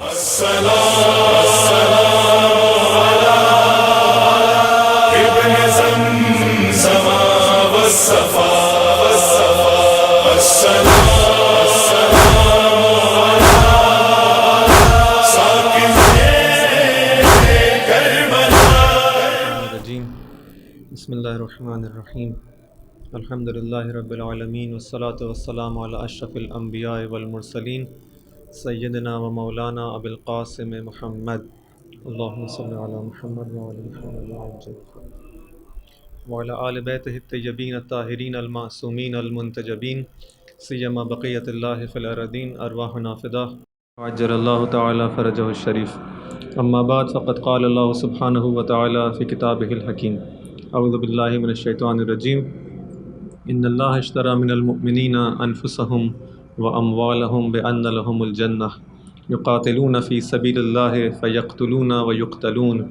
بسم اللہ الرحمن الرحیم الحمد للہ رب العالمین والصلاة والسلام علی اشرف الانبیاء والمرسلین سیدنا و مولانا ابی القاسم محمد اللہم صلی علی محمد وعلی محمد وعلی آل بیتہ الطیبین الطاہرین المعصومین المنتجبین سیما بقیت اللہ فی الارضین ارواحنا فداہ عجل اللہ تعالی فرجہ الشریف اما بعد فقد قال اللہ سبحانہ وتعالی فی کتابہ الحکیم اعوذ باللہ من الشیطان الرجیم ان اللہ اشتری من المؤمنین انفسهم واموالهم بان لهم الجنہ یقاتلون فی سبیل اللہ فیقتلون ویقتلون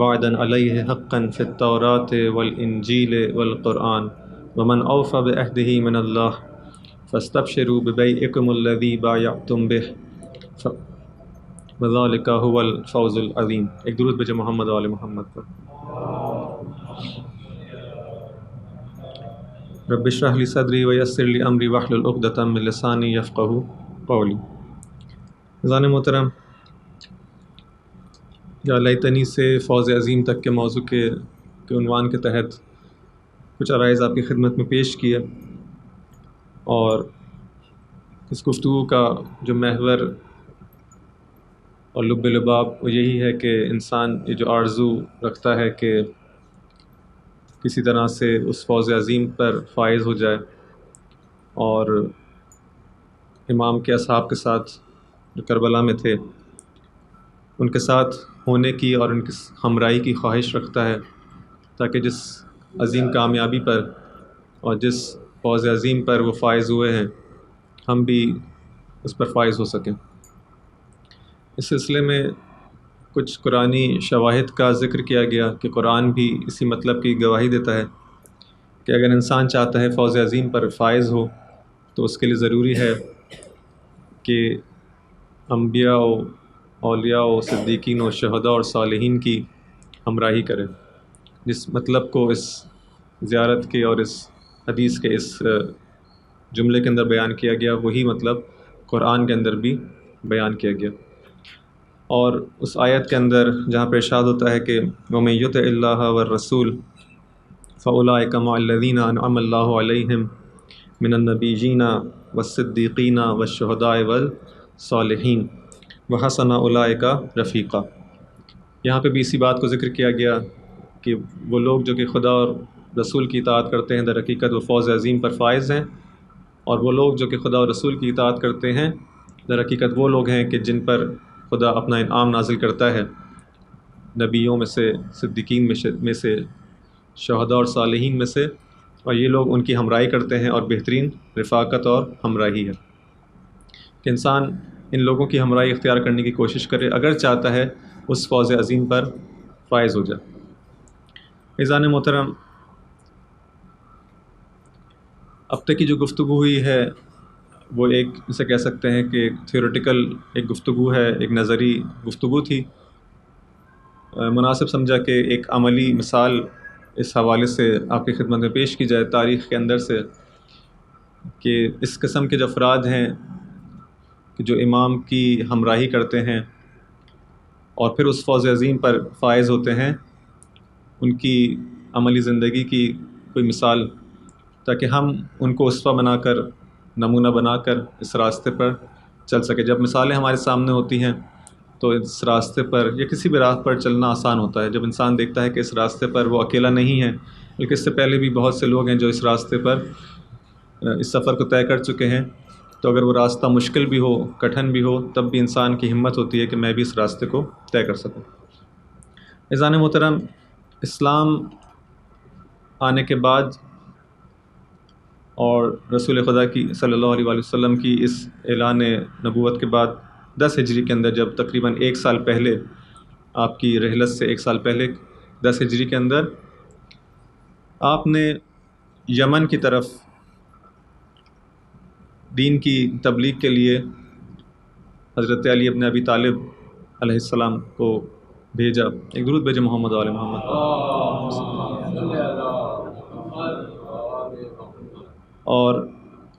وعدا علیہ حقا فی التوراة والانجیل والقرآن ومن اوفى بعہدہ من اللہ فاستبشروا ببیعکم الذی بایعتم بہ وذلک هو الفوز العظیم۔ ایک درود بھیجے محمد و آل محمد پر۔ رب اشرح لی صدری ویسر لی امری واحلل عقدۃ من لسانی یفقہوا قولی۔ عزیزان محترم، یا لیتنی سے فوز عظیم تک کے موضوع کے عنوان کے تحت کچھ عرائض آپ کی خدمت میں پیش کیا، اور اس گفتگو کا جو محور اور لب لباب وہ یہی ہے کہ انسان یہ جو آرزو رکھتا ہے کہ کسی طرح سے اس فوز عظیم پر فائز ہو جائے، اور امام کے اصحاب کے ساتھ جو کربلا میں تھے ان کے ساتھ ہونے کی اور ان کی ہمراہی کی خواہش رکھتا ہے، تاکہ جس عظیم کامیابی پر اور جس فوز عظیم پر وہ فائز ہوئے ہیں ہم بھی اس پر فائز ہو سکیں۔ اس سلسلے میں کچھ قرآنی شواہد کا ذکر کیا گیا کہ قرآن بھی اسی مطلب کی گواہی دیتا ہے کہ اگر انسان چاہتا ہے فوز عظیم پر فائز ہو تو اس کے لیے ضروری ہے کہ انبیاء و اولیاء و صدیقین و شہداء اور صالحین کی ہمراہی کرے۔ جس مطلب کو اس زیارت کے اور اس حدیث کے اس جملے کے اندر بیان کیا گیا، وہی مطلب قرآن کے اندر بھی بیان کیا گیا۔ اور اس آیت کے اندر جہاں پہ ارشاد ہوتا ہے کہ وَمَن يُطِعِ اللَّهَ وَالرَّسُولَ فَأُولَٰئِكَ مَعَ الَّذِينَ أَنْعَمَ اللَّهُ عَلَيْهِم مِّنَ النَّبِيِّينَ وَالصِّدِّيقِينَ وَالشُّهَدَاءِ وَالصَّالِحِينَ وَحَسُنَ أُولَٰئِكَ رَفِيقًا۔ یہاں پہ بھی اسی بات کو ذکر کیا گیا کہ وہ لوگ جو کہ خدا اور رسول کی اطاعت کرتے ہیں در حقیقت وہ فوز عظیم پر فائز ہیں، اور وہ لوگ جو کہ خدا اور رسول کی اطاعت کرتے ہیں در حقیقت وہ لوگ ہیں کہ جن پر خدا اپنا انعام نازل کرتا ہے، نبیوں میں سے، صدیقین میں سے، شہداء اور صالحین میں سے، اور یہ لوگ ان کی ہمراہی کرتے ہیں، اور بہترین رفاقت اور ہمراہی ہے کہ انسان ان لوگوں کی ہمراہی اختیار کرنے کی کوشش کرے اگر چاہتا ہے اس فوز عظیم پر فائز ہو جائے۔ عزیزان محترم، اب تک کی جو گفتگو ہوئی ہے وہ ایک اسے کہہ سکتے ہیں کہ تھیوریٹیکل ایک گفتگو ہے، ایک نظری گفتگو تھی۔ مناسب سمجھا کہ ایک عملی مثال اس حوالے سے آپ کی خدمت میں پیش کی جائے تاریخ کے اندر سے، کہ اس قسم کے جو افراد ہیں کہ جو امام کی ہمراہی کرتے ہیں اور پھر اس فوز عظیم پر فائز ہوتے ہیں، ان کی عملی زندگی کی کوئی مثال، تاکہ ہم ان کو اسوہ بنا کر، نمونہ بنا کر اس راستے پر چل سکے۔ جب مثالیں ہمارے سامنے ہوتی ہیں تو اس راستے پر یا کسی بھی راہ پر چلنا آسان ہوتا ہے۔ جب انسان دیکھتا ہے کہ اس راستے پر وہ اکیلا نہیں ہے بلکہ اس سے پہلے بھی بہت سے لوگ ہیں جو اس راستے پر اس سفر کو طے کر چکے ہیں، تو اگر وہ راستہ مشکل بھی ہو، کٹھن بھی ہو، تب بھی انسان کی ہمت ہوتی ہے کہ میں بھی اس راستے کو طے کر سکوں۔ عزیزان محترم، اسلام آنے کے بعد اور رسول خدا کی صلی اللہ علیہ وآلہ وسلم کی اس اعلان نبوت کے بعد 10 ہجری کے اندر، جب تقریباً 1 سال پہلے، آپ کی رحلت سے 1 سال پہلے 10 ہجری کے اندر آپ نے یمن کی طرف دین کی تبلیغ کے لیے حضرت علی ابن ابی طالب علیہ السلام کو بھیجا، ایک درود بھیجے محمد وعلی محمد. اور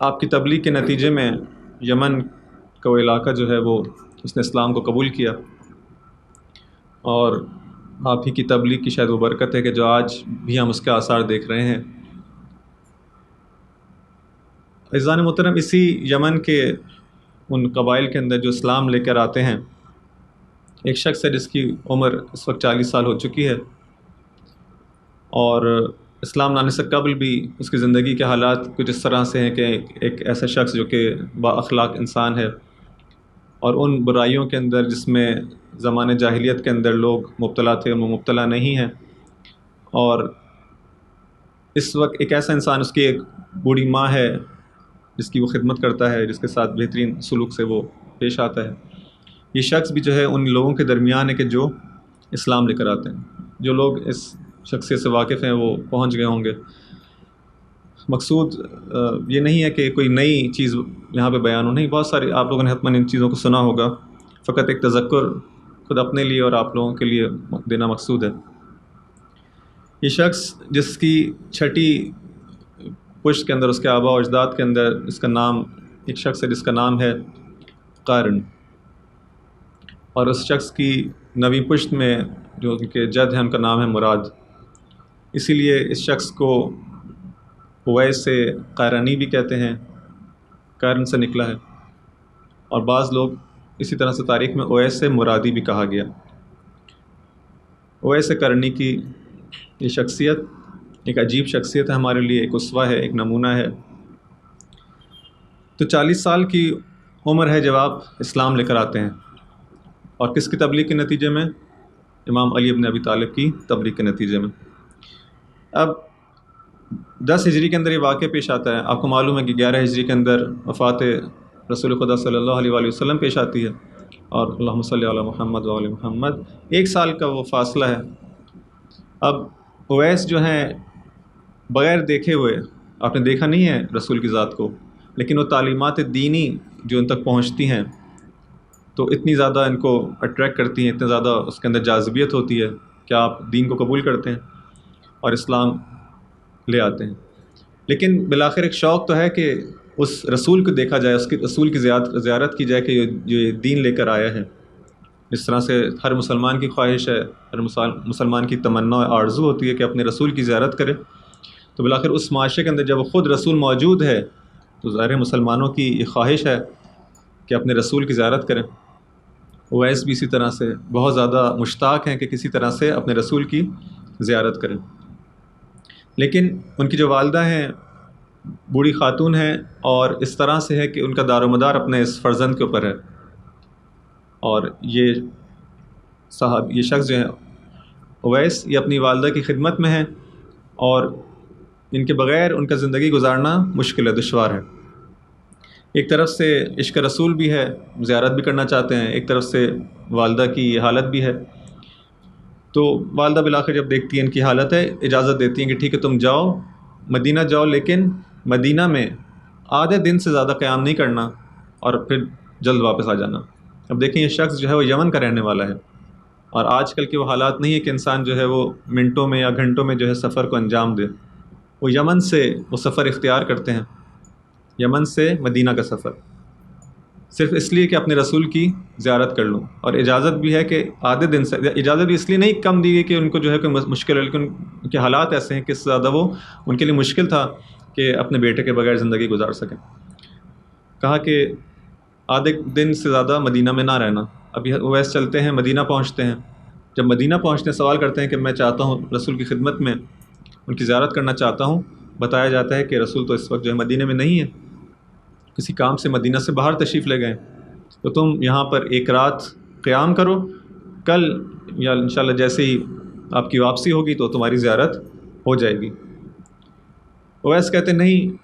آپ کی تبلیغ کے نتیجے میں یمن کا وہ علاقہ جو ہے وہ اس نے اسلام کو قبول کیا، اور آپ ہی کی تبلیغ کی شاید وہ برکت ہے کہ جو آج بھی ہم اس کے آثار دیکھ رہے ہیں. عزیزان محترم، اسی یمن کے ان قبائل کے اندر جو اسلام لے کر آتے ہیں، ایک شخص ہے جس کی عمر اس وقت 40 سال ہو چکی ہے، اور اسلام لانے سے قبل بھی اس کی زندگی کے حالات کچھ اس طرح سے ہیں کہ ایک ایسا شخص جو کہ با اخلاق انسان ہے، اور ان برائیوں کے اندر جس میں زمانے جاہلیت کے اندر لوگ مبتلا تھے وہ مبتلا نہیں ہیں. اور اس وقت ایک ایسا انسان، اس کی ایک بوڑھی ماں ہے جس کی وہ خدمت کرتا ہے، جس کے ساتھ بہترین سلوک سے وہ پیش آتا ہے. یہ شخص بھی جو ہے ان لوگوں کے درمیان ہے کہ جو اسلام لے کر آتے ہیں. جو لوگ اس شخصیت سے واقف ہیں وہ پہنچ گئے ہوں گے. مقصود یہ نہیں ہے کہ کوئی نئی چیز یہاں پہ بیان ہو، نہیں، بہت ساری آپ لوگوں نے حتماً ان چیزوں کو سنا ہوگا، فقط ایک تذکر خود اپنے لیے اور آپ لوگوں کے لیے دینا مقصود ہے. یہ شخص جس کی چھٹی پشت کے اندر، اس کے آباء و اجداد کے اندر اس کا نام، ایک شخص ہے جس کا نام ہے قارن، اور اس شخص کی نویں پشت میں جو ان کے جد ہیں ان کا نام ہے مراد. اسی لیے اس شخص کو اویس سے قارنی بھی کہتے ہیں، قارن سے نکلا ہے، اور بعض لوگ اسی طرح سے تاریخ میں اویس سے مرادی بھی کہا گیا. اویس قرنی کی یہ شخصیت ایک عجیب شخصیت ہے، ہمارے لیے ایک اسوہ ہے، ایک نمونہ ہے. تو 40 سال کی عمر ہے جب آپ اسلام لے کر آتے ہیں، اور کس کی تبلیغ کے نتیجے میں؟ امام علی ابن ابی طالب کی تبلیغ کے نتیجے میں. اب 10 ہجری کے اندر یہ واقعہ پیش آتا ہے. آپ کو معلوم ہے کہ 11 ہجری کے اندر وفات رسول خدا صلی اللہ علیہ وآلہ وسلم پیش آتی ہے، اور اللہم صلی علی محمد وآل محمد، 1 سال کا وہ فاصلہ ہے. اب اویس جو ہیں بغیر دیکھے ہوئے، آپ نے دیکھا نہیں ہے رسول کی ذات کو، لیکن وہ تعلیمات دینی جو ان تک پہنچتی ہیں تو اتنی زیادہ ان کو اٹریکٹ کرتی ہیں، اتنے زیادہ اس کے اندر جاذبیت ہوتی ہے کہ آپ دین کو قبول کرتے ہیں اور اسلام لے آتے ہیں. لیکن بالآخر ایک شوق تو ہے کہ اس رسول کو دیکھا جائے، اس کے رسول کی زیارت کی جائے کہ جو یہ دین لے کر آیا ہے. اس طرح سے ہر مسلمان کی خواہش ہے، ہر مسلمان کی تمنا و آرزو ہوتی ہے کہ اپنے رسول کی زیارت کرے. تو بالآخر اس معاشرے کے اندر جب خود رسول موجود ہے تو ظاہر مسلمانوں کی یہ خواہش ہے کہ اپنے رسول کی زیارت کریں. اویس بھی اسی طرح سے بہت زیادہ مشتاق ہیں کہ کسی طرح سے اپنے رسول کی زیارت کریں. لیکن ان کی جو والدہ ہیں بوڑھی خاتون ہیں، اور اس طرح سے ہے کہ ان کا دار و مدار اپنے اس فرزند کے اوپر ہے. اور یہ شخص جو ہے اویس، یہ اپنی والدہ کی خدمت میں ہیں، اور ان کے بغیر ان کا زندگی گزارنا مشکل ہے، دشوار ہے. ایک طرف سے عشق رسول بھی ہے، زیارت بھی کرنا چاہتے ہیں، ایک طرف سے والدہ کی یہ حالت بھی ہے. تو والدہ بالآخر جب دیکھتی ہیں ان کی حالت ہے، اجازت دیتی ہیں کہ ٹھیک ہے تم جاؤ، مدینہ جاؤ، لیکن مدینہ میں آدھے دن سے زیادہ قیام نہیں کرنا اور پھر جلد واپس آ جانا. اب دیکھیں یہ شخص جو ہے وہ یمن کا رہنے والا ہے، اور آج کل کے وہ حالات نہیں ہے کہ انسان جو ہے وہ منٹوں میں یا گھنٹوں میں جو ہے سفر کو انجام دے. وہ یمن سے وہ سفر اختیار کرتے ہیں، یمن سے مدینہ کا سفر، صرف اس لیے کہ اپنے رسول کی زیارت کر لوں. اور اجازت بھی ہے کہ آدھے دن سے، اجازت بھی اس لیے نہیں کم دی گئی کہ ان کو جو ہے کوئی مشکل ہے، لیکن ان کے حالات ایسے ہیں کہ اس سے زیادہ وہ ان کے لیے مشکل تھا کہ اپنے بیٹے کے بغیر زندگی گزار سکیں. کہا کہ آدھے دن سے زیادہ مدینہ میں نہ رہنا. ابھی اویس چلتے ہیں، مدینہ پہنچتے ہیں. جب مدینہ پہنچتے سوال کرتے ہیں کہ میں چاہتا ہوں رسول کی خدمت میں ان کی زیارت کرنا چاہتا ہوں. بتایا جاتا ہے کہ رسول تو اس وقت جو ہے مدینہ میں نہیں ہے، کسی کام سے مدینہ سے باہر تشریف لے گئے. تو تم یہاں پر 1 رات قیام کرو، کل یا انشاءاللہ جیسے ہی آپ کی واپسی ہوگی تو تمہاری زیارت ہو جائے گی. اویس کہتے نہیں،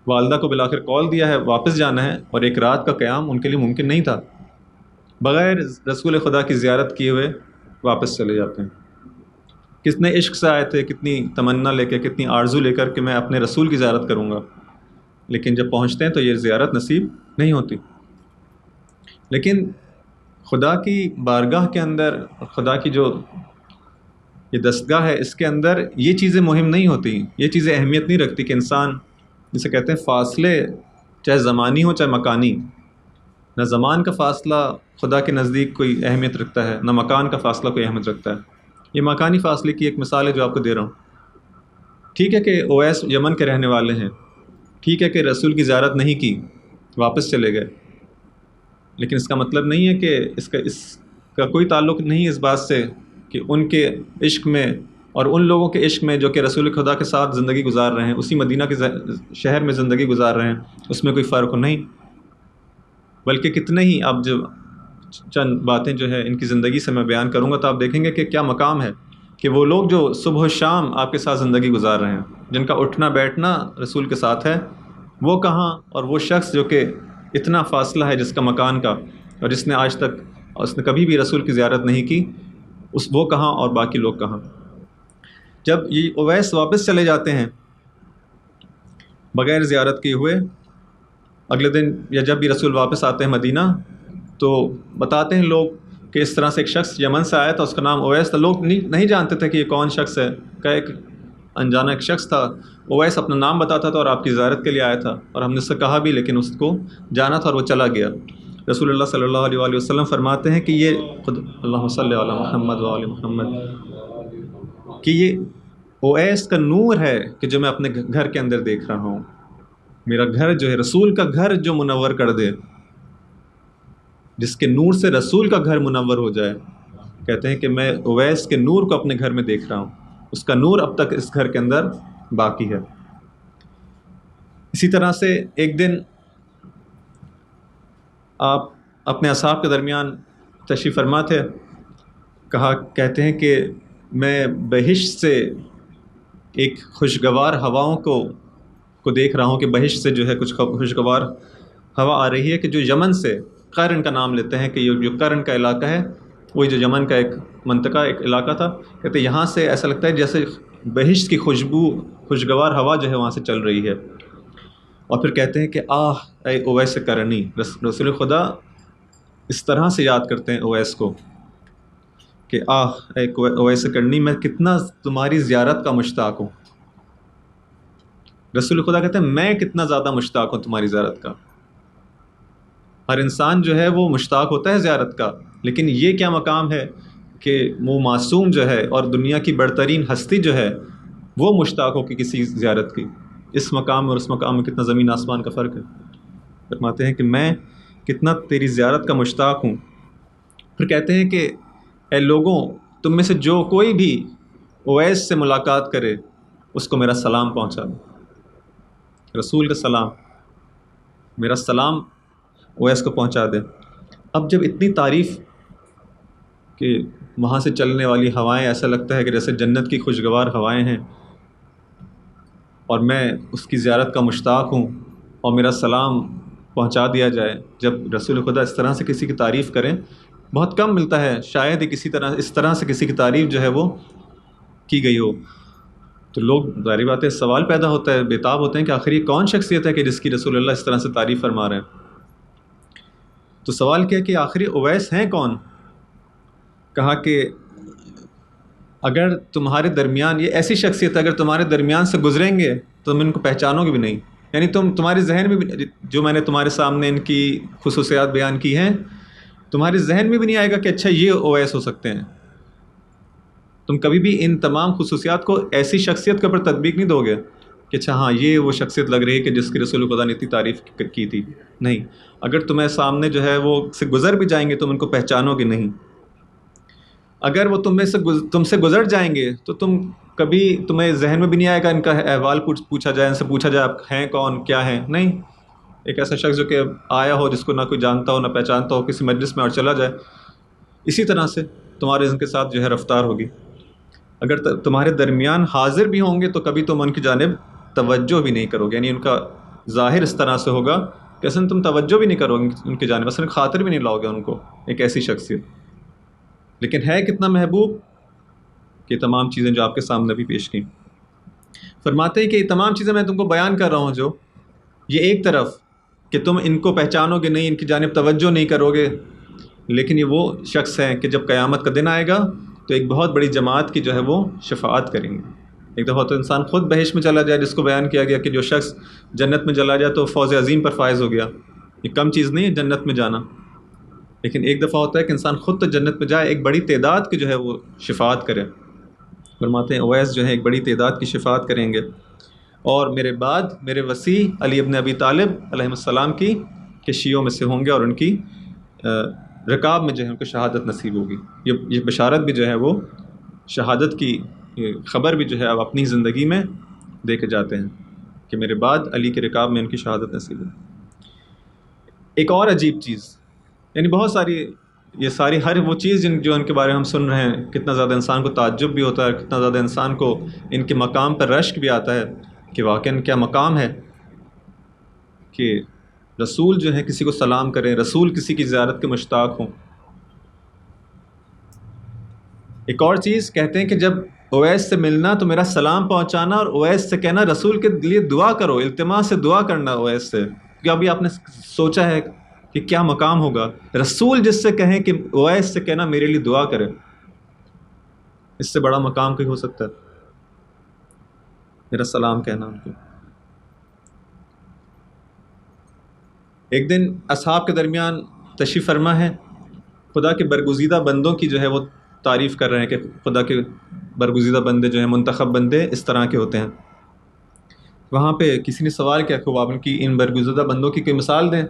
والدہ کو بالآخر کال دیا ہے، واپس جانا ہے، اور 1 رات کا قیام ان کے لیے ممکن نہیں تھا. بغیر رسول خدا کی زیارت کیے ہوئے واپس چلے جاتے ہیں. کتنے عشق سے آئے تھے، کتنی تمنا لے کے، کتنی آرزو لے کر کہ میں اپنے رسول کی زیارت کروں گا، لیکن جب پہنچتے ہیں تو یہ زیارت نصیب نہیں ہوتی. لیکن خدا کی بارگاہ کے اندر، خدا کی جو یہ دستگاہ ہے، اس کے اندر یہ چیزیں مہم نہیں ہوتی، یہ چیزیں اہمیت نہیں رکھتی کہ انسان جسے کہتے ہیں فاصلے، چاہے زمانی ہو چاہے مکانی، نہ زمان کا فاصلہ خدا کے نزدیک کوئی اہمیت رکھتا ہے، نہ مکان کا فاصلہ کوئی اہمیت رکھتا ہے۔ یہ مکانی فاصلے کی ایک مثال ہے جو آپ کو دے رہا ہوں۔ ٹھیک ہے کہ اویس یمن کے رہنے والے ہیں، ٹھیک ہے کہ رسول کی زیارت نہیں کی، واپس چلے گئے، لیکن اس کا مطلب نہیں ہے کہ اس کا کوئی تعلق نہیں اس بات سے کہ ان کے عشق میں اور ان لوگوں کے عشق میں جو کہ رسول خدا کے ساتھ زندگی گزار رہے ہیں، اسی مدینہ کے شہر میں زندگی گزار رہے ہیں، اس میں کوئی فرق نہیں، بلکہ کتنے ہی اب جو چند باتیں جو ہے ان کی زندگی سے میں بیان کروں گا تو آپ دیکھیں گے کہ کیا مقام ہے کہ وہ لوگ جو صبح و شام آپ کے ساتھ زندگی گزار رہے ہیں، جن کا اٹھنا بیٹھنا رسول کے ساتھ ہے، وہ کہاں، اور وہ شخص جو کہ اتنا فاصلہ ہے جس کا مکان کا، اور جس نے آج تک اس نے کبھی بھی رسول کی زیارت نہیں کی، وہ کہاں اور باقی لوگ کہاں۔ جب یہ اویس واپس چلے جاتے ہیں بغیر زیارت کیے ہوئے، اگلے دن یا جب بھی رسول واپس آتے ہیں مدینہ تو بتاتے ہیں لوگ کہ اس طرح سے ایک شخص یمن سے آیا تھا، اس کا نام اویس تھا۔ لوگ نہیں جانتے تھے کہ یہ کون شخص ہے، کہ ایک انجانا ایک شخص تھا۔ اویس اپنا نام بتاتا تھا اور آپ کی زیارت کے لیے آیا تھا، اور ہم نے اس سے کہا بھی، لیکن اس کو جانا تھا اور وہ چلا گیا۔ رسول اللہ صلی اللہ علیہ وآلہ وسلم فرماتے ہیں کہ یہ اللہم صلی علی محمد وآل محمد، کہ یہ اویس کا نور ہے کہ جو میں اپنے گھر کے اندر دیکھ رہا ہوں۔ میرا گھر جو ہے، رسول کا گھر جو منور کر دے، جس کے نور سے رسول کا گھر منور ہو جائے، کہتے ہیں کہ میں اویس کے نور کو اپنے گھر میں دیکھ رہا ہوں، اس کا نور اب تک اس گھر کے اندر باقی ہے۔ اسی طرح سے ایک دن آپ اپنے اصحاب کے درمیان تشریف فرما تھے، کہتے ہیں کہ میں بہشت سے ایک خوشگوار ہواؤں کو دیکھ رہا ہوں، کہ بہشت سے جو ہے کچھ خوشگوار ہوا آ رہی ہے کہ جو یمن سے، قرن کا نام لیتے ہیں کہ یہ جو قرن کا علاقہ ہے، وہی جو یمن کا ایک منطقہ، ایک علاقہ تھا، کہتے ہیں یہاں سے ایسا لگتا ہے جیسے بہشت کی خوشگوار ہوا جو ہے وہاں سے چل رہی ہے۔ اور پھر کہتے ہیں کہ آہ اے اویس کرنی، رسول خدا اس طرح سے یاد کرتے ہیں اویس کو کہ آہ اے اویس کرنی، میں کتنا تمہاری زیارت کا مشتاق ہوں۔ رسول خدا کہتے ہیں میں کتنا زیادہ مشتاق ہوں تمہاری زیارت کا۔ ہر انسان جو ہے وہ مشتاق ہوتا ہے زیارت کا، لیکن یہ کیا مقام ہے کہ وہ معصوم جو ہے اور دنیا کی برترین ہستی جو ہے وہ مشتاق ہو کہ کسی زیارت کی۔ اس مقام اور اس مقام میں کتنا زمین آسمان کا فرق ہے۔ فرماتے ہیں کہ میں کتنا تیری زیارت کا مشتاق ہوں۔ پھر کہتے ہیں کہ اے لوگوں، تم میں سے جو کوئی بھی اویس سے ملاقات کرے اس کو میرا سلام پہنچا دے، رسول کا سلام، میرا سلام اویس کو پہنچا دے۔ اب جب اتنی تعریف کہ وہاں سے چلنے والی ہوائیں ایسا لگتا ہے کہ جیسے جنت کی خوشگوار ہوائیں ہیں، اور میں اس کی زیارت کا مشتاق ہوں اور میرا سلام پہنچا دیا جائے، جب رسول خدا اس طرح سے کسی کی تعریف کریں، بہت کم ملتا ہے شاید ہی اس طرح سے کسی کی تعریف جو ہے وہ کی گئی ہو، تو لوگ ظاہر بات ہے سوال پیدا ہوتا ہے، بےتاب ہوتے ہیں کہ آخر یہ کون شخصیت ہے کہ جس کی رسول اللہ اس طرح سے تعریف فرما رہے ہیں۔ تو سوال کیا کہ آخری اویس ہیں کون؟ کہا کہ اگر تمہارے درمیان یہ ایسی شخصیت ہے، اگر تمہارے درمیان سے گزریں گے تو تم ان کو پہچانو گے بھی نہیں، یعنی تمہارے ذہن میں بھی، جو میں نے تمہارے سامنے ان کی خصوصیات بیان کی ہیں، تمہارے ذہن میں بھی نہیں آئے گا کہ اچھا یہ اویس ہو سکتے ہیں۔ تم کبھی بھی ان تمام خصوصیات کو ایسی شخصیت کے اوپر تطبیق نہیں دو گے کہ اچھا ہاں یہ وہ شخصیت لگ رہی ہے کہ جس کی رسول خدا نے اتنی تعریف کی تھی، نہیں۔ اگر تمہیں سامنے جو ہے وہ سے گزر بھی جائیں گے تم ان کو پہچانو گے نہیں۔ اگر وہ تم سے گزر جائیں گے تو تمہیں ذہن میں بھی نہیں آئے گا ان کا احوال پوچھا جائے، ان سے پوچھا جائے آپ ہیں کون، کیا ہیں، نہیں۔ ایک ایسا شخص جو کہ آیا ہو جس کو نہ کوئی جانتا ہو نہ پہچانتا ہو کسی مجلس میں اور چلا جائے، اسی طرح سے تمہارے ان کے ساتھ جو ہے رفتار ہوگی۔ اگر تمہارے درمیان حاضر بھی ہوں گے تو کبھی تم ان کی جانب توجہ بھی نہیں کرو گے، یعنی ان کا ظاہر اس طرح سے ہوگا کہ اصلاً تم توجہ بھی نہیں کرو گے ان کی جانب، اصلاً خاطر بھی نہیں لاؤ گے ان کو، ایک ایسی شخصیت۔ لیکن ہے کتنا محبوب کہ تمام چیزیں جو آپ کے سامنے بھی پیش کی۔ فرماتے ہیں کہ یہ تمام چیزیں میں تم کو بیان کر رہا ہوں جو یہ ایک طرف کہ تم ان کو پہچانو گے نہیں، ان کی جانب توجہ نہیں کرو گے، لیکن یہ وہ شخص ہیں کہ جب قیامت کا دن آئے گا تو ایک بہت بڑی جماعت کی جو ہے وہ شفاعت کریں گے۔ ایک دفعہ تو انسان خود بہشت میں چلا جائے، جس کو بیان کیا گیا کہ جو شخص جنت میں چلا جائے تو فوز عظیم پر فائز ہو گیا۔ یہ کم چیز نہیں ہے جنت میں جانا، لیکن ایک دفعہ ہوتا ہے کہ انسان خود تو جنت میں جائے، ایک بڑی تعداد کی جو ہے وہ شفاعت کرے۔ فرماتے ہیں اویس جو ہے ایک بڑی تعداد کی شفاعت کریں گے، اور میرے بعد میرے وصی علی ابن ابی طالب علیہ السلام کی کہ شیعوں میں سے ہوں گے، اور ان کی رکاب میں جو ہے ان کو شہادت نصیب ہوگی۔ یہ بشارت بھی جو ہے وہ شہادت کی خبر بھی جو ہے آپ اپنی زندگی میں دے کے جاتے ہیں کہ میرے بعد علی کے رکاب میں ان کی شہادت نصیب ہوگی۔ ایک اور عجیب چیز، یعنی بہت ساری یہ ساری ہر وہ چیز جو ان کے بارے میں ہم سن رہے ہیں، کتنا زیادہ انسان کو تعجب بھی ہوتا ہے، کتنا زیادہ انسان کو ان کے مقام پر رشک بھی آتا ہے کہ واقعاً کیا مقام ہے کہ رسول جو ہے کسی کو سلام کریں، رسول کسی کی زیارت کے مشتاق ہوں۔ ایک اور چیز کہتے ہیں کہ جب اویس سے ملنا تو میرا سلام پہنچانا، اور اویس سے کہنا رسول کے لیے دعا کرو، التماس سے دعا کرنا اویس سے، کہ ابھی آپ نے سوچا ہے کہ کیا مقام ہوگا، رسول جس سے کہیں کہ اویس سے کہنا میرے لیے دعا کرے، اس سے بڑا مقام کوئی ہو سکتا ہے؟ میرا سلام کہنا ان کو۔ ایک دن اصحاب کے درمیان تشریف فرما ہے، خدا کے برگزیدہ بندوں کی جو ہے وہ تعریف کر رہے ہیں کہ خدا کے برگزیدہ بندے جو ہیں، منتخب بندے اس طرح کے ہوتے ہیں۔ وہاں پہ کسی نے سوال کیا کہ آپ ان کی ان برگزیدہ بندوں کی کوئی مثال دیں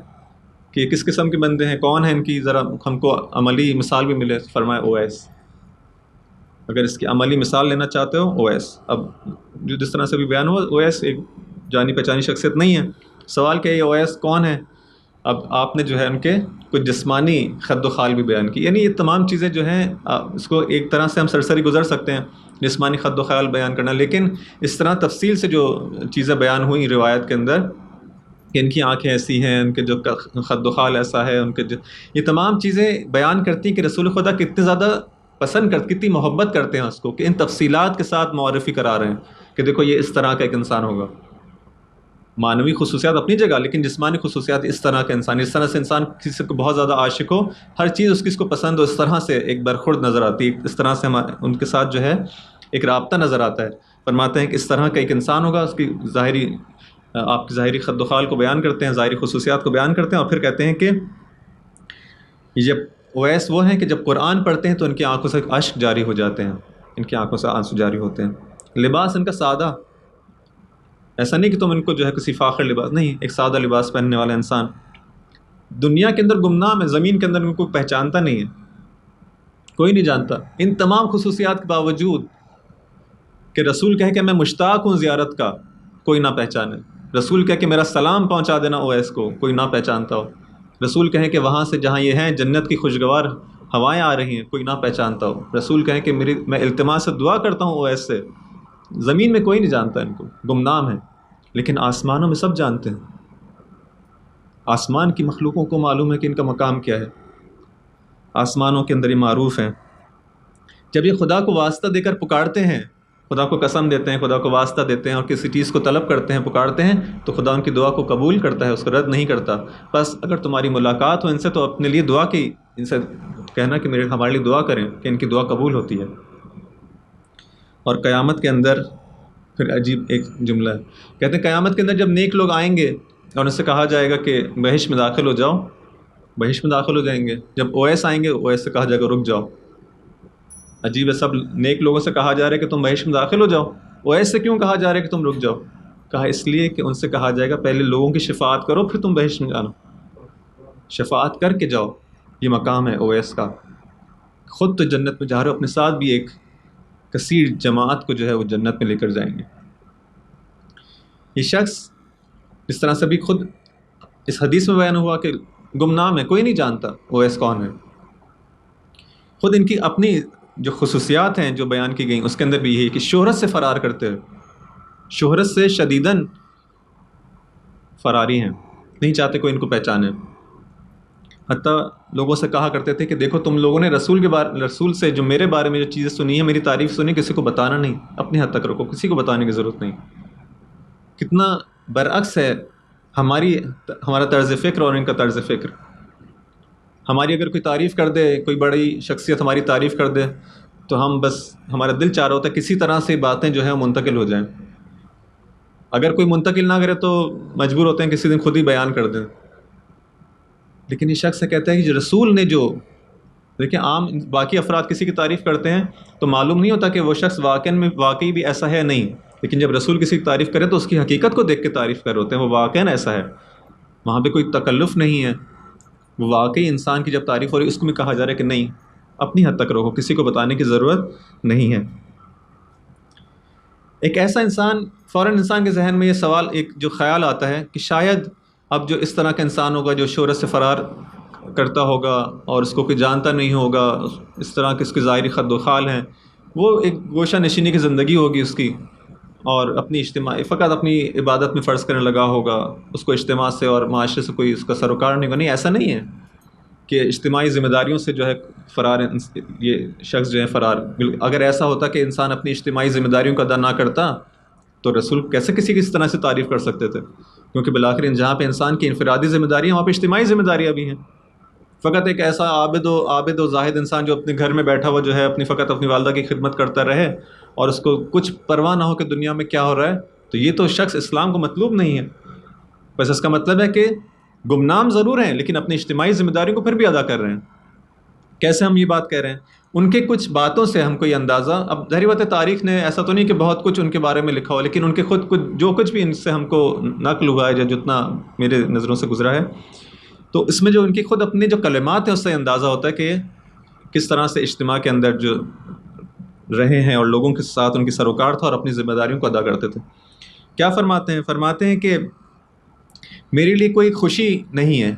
کہ یہ کس قسم کے بندے ہیں، کون ہیں ان کی، ذرا ہم کو عملی مثال بھی ملے۔ فرمایا اویس، اگر اس کی عملی مثال لینا چاہتے ہو اویس۔ اب جو جس طرح سے بھی بیان ہوا، اویس ایک جانی پہچانی شخصیت نہیں ہے۔ سوال کیا یہ اویس کون ہے؟ اب آپ نے جو ہے ان کے کچھ جسمانی خد و خال بھی بیان کی، یعنی یہ تمام چیزیں جو ہیں اس کو ایک طرح سے ہم سرسری گزر سکتے ہیں، جسمانی خد و خال بیان کرنا، لیکن اس طرح تفصیل سے جو چیزیں بیان ہوئیں روایت کے اندر کہ ان کی آنکھیں ایسی ہیں، ان کے جو خد و خال ایسا ہے، ان کے یہ تمام چیزیں بیان کرتی ہیں کہ رسول خدا کتنے زیادہ پسند کرتے، کتنی محبت کرتے ہیں اس کو، کہ ان تفصیلات کے ساتھ معرفی کرا رہے ہیں کہ دیکھو یہ اس طرح کا ایک انسان ہوگا۔ معنوی خصوصیات اپنی جگہ، لیکن جسمانی خصوصیات اس طرح کا انسان، اس طرح سے انسان کسی کو بہت زیادہ عاشق ہو، ہر چیز اس کی اس کو پسند ہو، اس طرح سے ایک برخورد نظر آتی ہے، اس طرح سے ان کے ساتھ جو ہے ایک رابطہ نظر آتا ہے۔ فرماتے ہیں کہ اس طرح کا ایک انسان ہوگا، اس کی ظاہری آپ کی ظاہری خد و خال کو بیان کرتے ہیں، ظاہری خصوصیات کو بیان کرتے ہیں، اور پھر کہتے ہیں کہ جب اویس وہ ہیں کہ جب قرآن پڑھتے ہیں تو ان کی آنکھوں سے اشک جاری ہو جاتے ہیں، ان کی آنکھوں سے آنسو جاری ہوتے ہیں۔ لباس ان کا سادہ، ایسا نہیں کہ تم ان کو جو ہے کسی فاخر لباس، نہیں، ایک سادہ لباس پہننے والا انسان، دنیا کے اندر گمنام ہے، زمین کے اندر ان کو پہچانتا نہیں ہے، کوئی نہیں جانتا۔ ان تمام خصوصیات کے باوجود کہ رسول کہے کہ میں مشتاق ہوں زیارت کا، کوئی نہ پہچانے۔ رسول کہے کہ میرا سلام پہنچا دینا اویس کو، کوئی نہ پہچانتا ہو۔ رسول کہے کہ وہاں سے جہاں یہ ہیں جنت کی خوشگوار ہوائیں آ رہی ہیں، کوئی نہ پہچانتا ہو۔ رسول کہے کہ میں التماس سے دعا کرتا ہوں اویس سے، زمین میں کوئی نہیں جانتا ان کو، گمنام ہے، لیکن آسمانوں میں سب جانتے ہیں۔ آسمان کی مخلوقوں کو معلوم ہے کہ ان کا مقام کیا ہے، آسمانوں کے اندر یہ معروف ہیں۔ جب یہ خدا کو واسطہ دے کر پکارتے ہیں، خدا کو قسم دیتے ہیں، خدا کو واسطہ دیتے ہیں اور کسی چیز کو طلب کرتے ہیں، پکارتے ہیں، تو خدا ان کی دعا کو قبول کرتا ہے، اس کو رد نہیں کرتا۔ بس اگر تمہاری ملاقات ہو ان سے تو اپنے لیے دعا کی، ان سے کہنا کہ ہمارے لیے دعا کریں، کہ ان کی دعا قبول ہوتی ہے۔ اور قیامت کے اندر پھر عجیب ایک جملہ ہے، کہتے ہیں قیامت کے اندر جب نیک لوگ آئیں گے اور ان سے کہا جائے گا کہ بہشت میں داخل ہو جاؤ، بہشت میں داخل ہو جائیں گے۔ جب اویس آئیں گے، اویس سے کہا جائے گا رک جاؤ۔ عجیب ہے، سب نیک لوگوں سے کہا جا رہا ہے کہ تم بہشت میں داخل ہو جاؤ، اویس سے کیوں کہا جا رہا ہے کہ تم رک جاؤ؟ کہا اس لیے کہ ان سے کہا جائے گا پہلے لوگوں کی شفاعت کرو پھر تم بہشت میں جانا، شفاعت کر کے جاؤ۔ یہ مقام ہے اویس کا، خود تو جنت میں جا رہے ہو، اپنے ساتھ بھی ایک کثیر جماعت کو جو ہے وہ جنت میں لے کر جائیں گے۔ یہ شخص اس طرح سے بھی خود اس حدیث میں بیان ہوا کہ گمنام ہے، کوئی نہیں جانتا اویس کون ہے۔ خود ان کی اپنی جو خصوصیات ہیں جو بیان کی گئیں اس کے اندر بھی یہی کہ شہرت سے فرار کرتے ہیں، شہرت سے شدیداً فراری ہیں، نہیں چاہتے کوئی ان کو پہچانے۔ حتیٰ لوگوں سے کہا کرتے تھے کہ دیکھو تم لوگوں نے رسول سے جو میرے بارے میں جو چیزیں سنی ہیں، میری تعریف سنی، کسی کو بتانا نہیں، اپنے حد تک رکھو، کسی کو بتانے کی ضرورت نہیں۔ کتنا برعکس ہے ہمارا طرز فکر اور ان کا طرز فکر. ہماری اگر کوئی تعریف کر دے، کوئی بڑی شخصیت ہماری تعریف کر دے، تو ہم بس ہمارا دل چاہ رہا ہوتا ہے کسی طرح سے باتیں جو ہیں منتقل ہو جائیں. اگر کوئی منتقل نہ کرے تو مجبور ہوتے ہیں کسی دن خود ہی بیان کر دیں. لیکن یہ شخص سے کہتا ہے کہ جو رسول نے جو دیکھیں، عام باقی افراد کسی کی تعریف کرتے ہیں تو معلوم نہیں ہوتا کہ وہ شخص واقعی بھی ایسا ہے نہیں. لیکن جب رسول کسی کی تعریف کرے تو اس کی حقیقت کو دیکھ کے تعریف کر ہوتے ہیں، وہ واقعاً ایسا ہے، وہاں پہ کوئی تکلف نہیں ہے. وہ واقعی انسان کی جب تعریف ہو رہی ہے، اس کو بھی کہا جا رہا ہے کہ نہیں، اپنی حد تک رکھو، کسی کو بتانے کی ضرورت نہیں ہے. ایک ایسا انسان، فوراً انسان کے ذہن میں یہ سوال، ایک جو خیال آتا ہے کہ شاید اب جو اس طرح کا انسان ہوگا جو شہرت سے فرار کرتا ہوگا اور اس کو کوئی جانتا نہیں ہوگا، اس طرح کے اس کے ظاہری خد و خال ہیں، وہ ایک گوشہ نشینی کی زندگی ہوگی اس کی، اور فقط اپنی عبادت میں فرض کرنے لگا ہوگا، اس کو اجتماع سے اور معاشرے سے کوئی اس کا سروکار نہیں ہوگا. نہیں، ایسا نہیں ہے کہ اجتماعی ذمہ داریوں سے جو ہے فرار، یہ شخص جو ہے فرار. اگر ایسا ہوتا کہ انسان اپنی اجتماعی ذمہ داریوں کا ادا نہ کرتا تو رسول کیسے کسی کی اس طرح سے تعریف کر سکتے تھے؟ کیونکہ بالآخر جہاں پہ انسان کی انفرادی ذمہ داریاں، وہاں پہ اجتماعی ذمہ داریاں بھی ہیں. فقط ایک ایسا عابد و زاہد انسان جو اپنے گھر میں بیٹھا ہوا جو ہے فقط اپنی والدہ کی خدمت کرتا رہے اور اس کو کچھ پرواہ نہ ہو کہ دنیا میں کیا ہو رہا ہے، تو یہ تو شخص اسلام کو مطلوب نہیں ہے. بس اس کا مطلب ہے کہ گمنام ضرور ہیں لیکن اپنی اجتماعی ذمہ داریوں کو پھر بھی ادا کر رہے ہیں. کیسے ہم یہ بات کہہ رہے ہیں؟ ان کے کچھ باتوں سے ہم کو یہ اندازہ، اب ظاہر بات ہے تاریخ نے ایسا تو نہیں کہ بہت کچھ ان کے بارے میں لکھا ہو، لیکن ان کے خود کچھ جو کچھ بھی ان سے ہم کو نقل ہوا ہے، جتنا میرے نظروں سے گزرا ہے، تو اس میں جو ان کی خود اپنے جو کلمات ہیں اس سے اندازہ ہوتا ہے کہ کس طرح سے اجتماع کے اندر جو رہے ہیں اور لوگوں کے ساتھ ان کی سروکار تھا اور اپنی ذمہ داریوں کو ادا کرتے تھے. کیا فرماتے ہیں؟ فرماتے ہیں کہ میرے لیے کوئی خوشی نہیں ہے.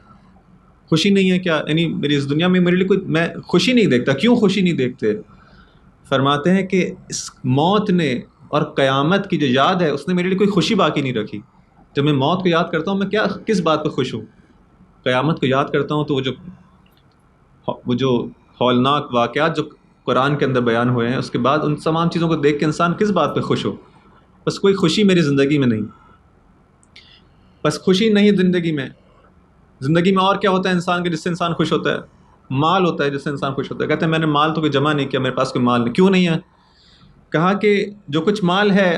خوشی نہیں ہے کیا؟ یعنی میری اس دنیا میں میرے لیے میں خوشی نہیں دیکھتا. کیوں خوشی نہیں دیکھتے؟ فرماتے ہیں کہ اس موت نے اور قیامت کی جو یاد ہے اس نے میرے لیے کوئی خوشی باقی نہیں رکھی. جب میں موت کو یاد کرتا ہوں، میں کس بات پہ خوش ہوں؟ قیامت کو یاد کرتا ہوں تو وہ جو ہولناک واقعات جو قرآن کے اندر بیان ہوئے ہیں، اس کے بعد ان تمام چیزوں کو دیکھ کے انسان کس بات پہ خوش ہو؟ بس کوئی خوشی میری زندگی میں نہیں. بس خوشی نہیں زندگی میں. زندگی میں اور کیا ہوتا ہے انسان کے جس سے انسان خوش ہوتا ہے؟ مال ہوتا ہے جس سے انسان خوش ہوتا ہے. کہتے ہیں میں نے مال تو کوئی جمع نہیں کیا، میرے پاس کوئی مال نہیں. کیوں نہیں ہے؟ کہا کہ جو کچھ مال ہے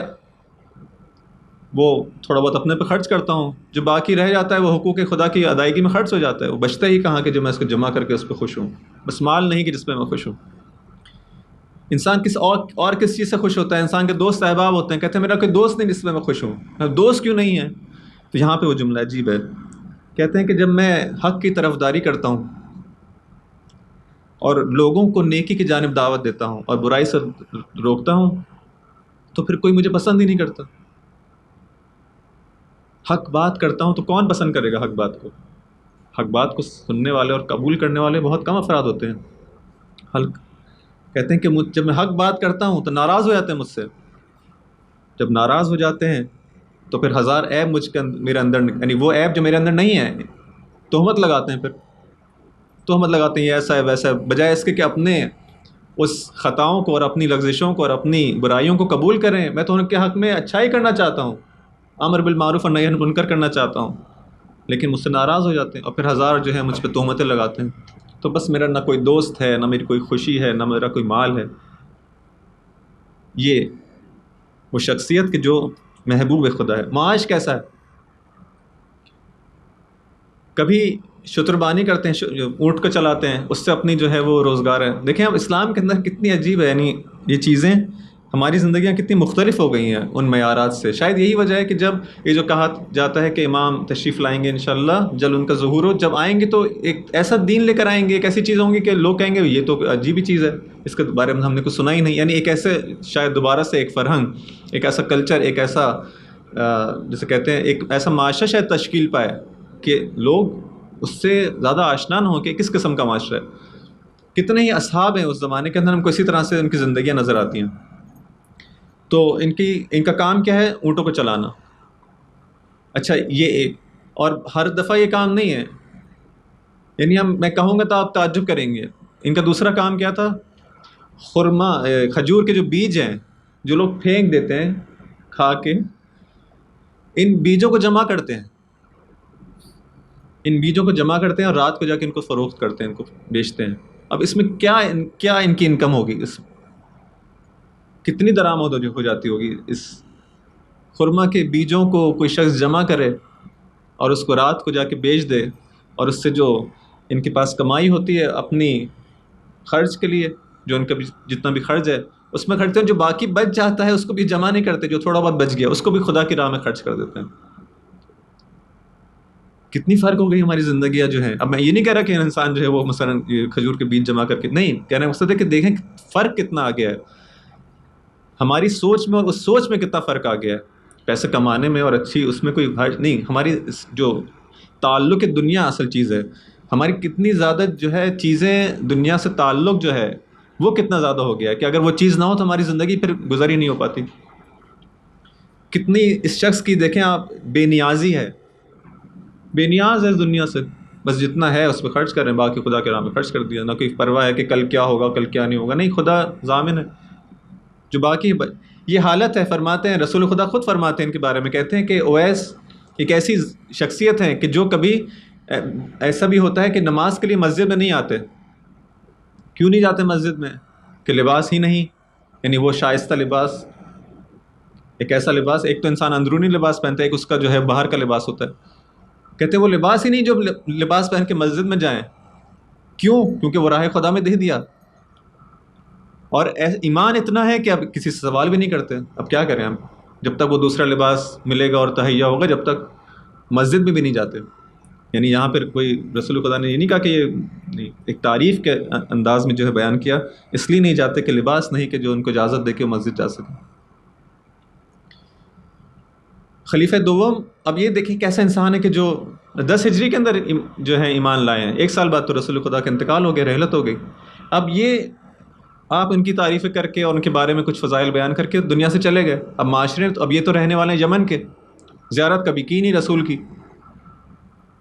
وہ تھوڑا بہت اپنے پہ خرچ کرتا ہوں، جو باقی رہ جاتا ہے وہ حقوق خدا کی ادائیگی میں خرچ ہو جاتا ہے. وہ بچتا ہی کہاں کہ جو میں اس کو جمع کر کے اس پہ خوش ہوں. بس مال نہیں کہ جس پہ میں خوش ہوں. انسان کس اور کس چیز سے خوش ہوتا ہے؟ انسان کے دوست احباب ہوتے ہیں. کہتے ہیں میرا کوئی دوست نہیں جس پہ میں خوش ہوں. دوست کیوں نہیں ہے؟ تو یہاں پہ وہ جملہ عجیب ہے. کہتے ہیں کہ جب میں حق کی طرفداری کرتا ہوں اور لوگوں کو نیکی کی جانب دعوت دیتا ہوں اور برائی سے روکتا ہوں تو پھر کوئی مجھے پسند ہی نہیں کرتا. حق بات کرتا ہوں تو کون پسند کرے گا حق بات کو؟ حق بات کو سننے والے اور قبول کرنے والے بہت کم افراد ہوتے ہیں. کہتے ہیں کہ جب میں حق بات کرتا ہوں تو ناراض ہو جاتے ہیں مجھ سے. جب ناراض ہو جاتے ہیں تو پھر ہزار عیب میرے اندر، یعنی وہ عیب جو میرے اندر نہیں ہے، تہمت لگاتے ہیں. پھر تہمت لگاتے ہیں یہ ایسا ہے ویسا ہے، بجائے اس کے کہ اپنے اس خطاؤں کو اور اپنی لغزشوں کو اور اپنی برائیوں کو قبول کریں. میں تو ان کے حق میں اچھائی کرنا چاہتا ہوں، امر بالمعروف اور نہی عن المنکر کرنا چاہتا ہوں، لیکن مجھ سے ناراض ہو جاتے ہیں اور پھر ہزار جو ہے مجھ پہ تہمتیں لگاتے ہیں. تو بس میرا نہ کوئی دوست ہے، نہ میری کوئی خوشی ہے، نہ میرا کوئی مال ہے. یہ وہ شخصیت کہ جو محبوب خدا ہے. معاش کیسا ہے؟ کبھی شتربانی کرتے ہیں، اونٹ کو چلاتے ہیں، اس سے اپنی جو ہے وہ روزگار ہے. دیکھیں اب اسلام کے اندر کتنی عجیب ہے، یعنی یہ چیزیں ہماری زندگیاں کتنی مختلف ہو گئی ہیں ان معیارات سے. شاید یہی وجہ ہے کہ جب یہ جو کہا جاتا ہے کہ امام تشریف لائیں گے انشاءاللہ جل ان کا ظہور ہو، جب آئیں گے تو ایک ایسا دین لے کر آئیں گے، ایک ایسی چیز ہوں گی کہ لوگ کہیں گے یہ تو عجیب ہی چیز ہے، اس کے بارے میں ہم نے کچھ سنا ہی نہیں. یعنی ایک ایسے شاید دوبارہ سے ایک فرہنگ، ایک ایسا کلچر، ایک ایسا جسے کہتے ہیں ایک ایسا معاشرہ شاید تشکیل پائے کہ لوگ اس سے زیادہ آشنا نہ ہو کہ کس قسم کا معاشرہ ہے. کتنے ہی اصحاب ہیں اس زمانے کے اندر، ہم کو اسی طرح سے ان کی زندگیاں نظر آتی ہیں. تو ان کا کام کیا ہے؟ اونٹوں کو چلانا. اچھا یہ ایک، اور ہر دفعہ یہ کام نہیں ہے، یعنی میں کہوں گا تو آپ تعجب کریں گے. ان کا دوسرا کام کیا تھا؟ کھجور کے جو بیج ہیں جو لوگ پھینک دیتے ہیں کھا کے، ان بیجوں کو جمع کرتے ہیں. ان بیجوں کو جمع کرتے ہیں اور رات کو جا کے ان کو فروخت کرتے ہیں، ان کو بیچتے ہیں۔ اب اس میں کیا ان کی انکم ہوگی، اس کتنی درآمد ہو جاتی ہوگی؟ اس خرما کے بیجوں کو کوئی شخص جمع کرے اور اس کو رات کو جا کے بیچ دے، اور اس سے جو ان کے پاس کمائی ہوتی ہے اپنی خرچ کے لیے، جو ان کا بھی جتنا بھی خرچ ہے اس میں خرچتے ہیں، جو باقی بچ جاتا ہے اس کو بھی جمع نہیں کرتے، جو تھوڑا بہت بچ گیا اس کو بھی خدا کی راہ میں خرچ کر دیتے ہیں۔ کتنی فرق ہو گئی ہماری زندگیاں جو ہیں۔ اب میں یہ نہیں کہہ رہا کہ انسان جو ہے وہ مثلا کھجور کے بیج جمع کر کے، نہیں، کہنے کا مقصد ہے کہ دیکھیں فرق کتنا آ گیا ہے ہماری سوچ میں، اور اس سوچ میں کتنا فرق آ گیا ہے۔ پیسے کمانے میں اور اچھی اس میں کوئی حرج نہیں، ہماری جو تعلق دنیا اصل چیز ہے، ہماری کتنی زیادہ جو ہے چیزیں دنیا سے تعلق جو ہے وہ کتنا زیادہ ہو گیا ہے کہ اگر وہ چیز نہ ہو تو ہماری زندگی پھر گزر ہی نہیں ہو پاتی۔ کتنی اس شخص کی دیکھیں آپ بے نیازی ہے، بے نیاز ہے اس دنیا سے، بس جتنا ہے اس پہ خرچ کر رہے ہیں، باقی خدا کے راہ میں خرچ کر دیا، نہ کوئی پرواہ ہے کہ کل کیا ہوگا کل کیا نہیں ہوگا، نہیں، خدا ضامن ہے جو باقی یہ حالت ہے۔ فرماتے ہیں رسول خدا خود فرماتے ہیں ان کے بارے میں، کہتے ہیں کہ اویس ایک ایسی شخصیت ہے کہ جو کبھی ایسا بھی ہوتا ہے کہ نماز کے لیے مسجد میں نہیں آتے۔ کیوں نہیں جاتے مسجد میں؟ کہ لباس ہی نہیں، یعنی وہ شائستہ لباس، ایک ایسا لباس، ایک تو انسان اندرونی لباس پہنتا ہے، ایک اس کا جو ہے باہر کا لباس ہوتا ہے، کہتے ہیں وہ لباس ہی نہیں جو لباس پہن کے مسجد میں جائیں۔ کیوں؟ کیونکہ وہ راہ خدا میں دے دیا، اور ایمان اتنا ہے کہ اب کسی سے سوال بھی نہیں کرتے۔ اب کیا کریں ہم، جب تک وہ دوسرا لباس ملے گا اور تہیا ہوگا جب تک مسجد میں بھی نہیں جاتے۔ یعنی یہاں پھر کوئی رسول خدا نے یہ نہیں کہا کہ یہ ایک تعریف کے انداز میں جو ہے بیان کیا، اس لیے نہیں جاتے کہ لباس نہیں کہ جو ان کو اجازت دے کے وہ مسجد جا سکے۔ خلیفہ دوم، اب یہ دیکھیں کیسا انسان ہے کہ جو 10 ہجری کے اندر جو ہے ایمان لائے ہیں، 1 سال بعد تو رسول خدا کا انتقال ہو گیا، رحلت ہو گئی۔ اب یہ آپ ان کی تعریفیں کر کے اور ان کے بارے میں کچھ فضائل بیان کر کے دنیا سے چلے گئے۔ اب معاشرے اب یہ تو رہنے والے ہیں یمن کے، زیارت کبھی کی نہیں رسول کی،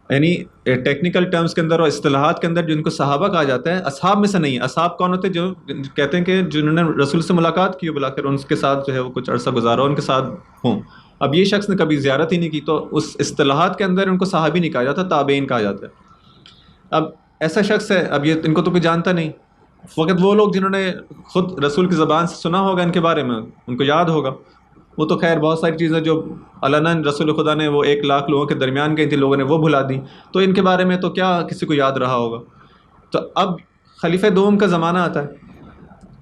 یعنی ٹیکنیکل ٹرمز کے اندر اور اصطلاحات کے اندر جو ان کو صحابہ کہا جاتا ہے، اصحاب میں سے نہیں۔ اصحاب کون ہوتے؟ جو کہتے ہیں کہ جنہوں نے رسول سے ملاقات کی ہو، بلا کر ان کے ساتھ جو ہے وہ کچھ عرصہ گزارا ان کے ساتھ ہوں۔ اب یہ شخص نے کبھی زیارت ہی نہیں کی، تو اس اصطلاحات کے اندر ان کو صحابی نہیں کہا جاتا، تابعین کہا جاتا ہے۔ اب ایسا شخص ہے، اب یہ ان کو تو کوئی جانتا نہیں، فقط وہ لوگ جنہوں نے خود رسول کی زبان سے سنا ہوگا ان کے بارے میں ان کو یاد ہوگا۔ وہ تو خیر بہت ساری چیزیں جو علناً رسول خدا نے وہ 1 لاکھ لوگوں کے درمیان گئی تھی، لوگوں نے وہ بھلا دی، تو ان کے بارے میں تو کیا کسی کو یاد رہا ہوگا۔ تو اب خلیفہ دوم کا زمانہ آتا ہے،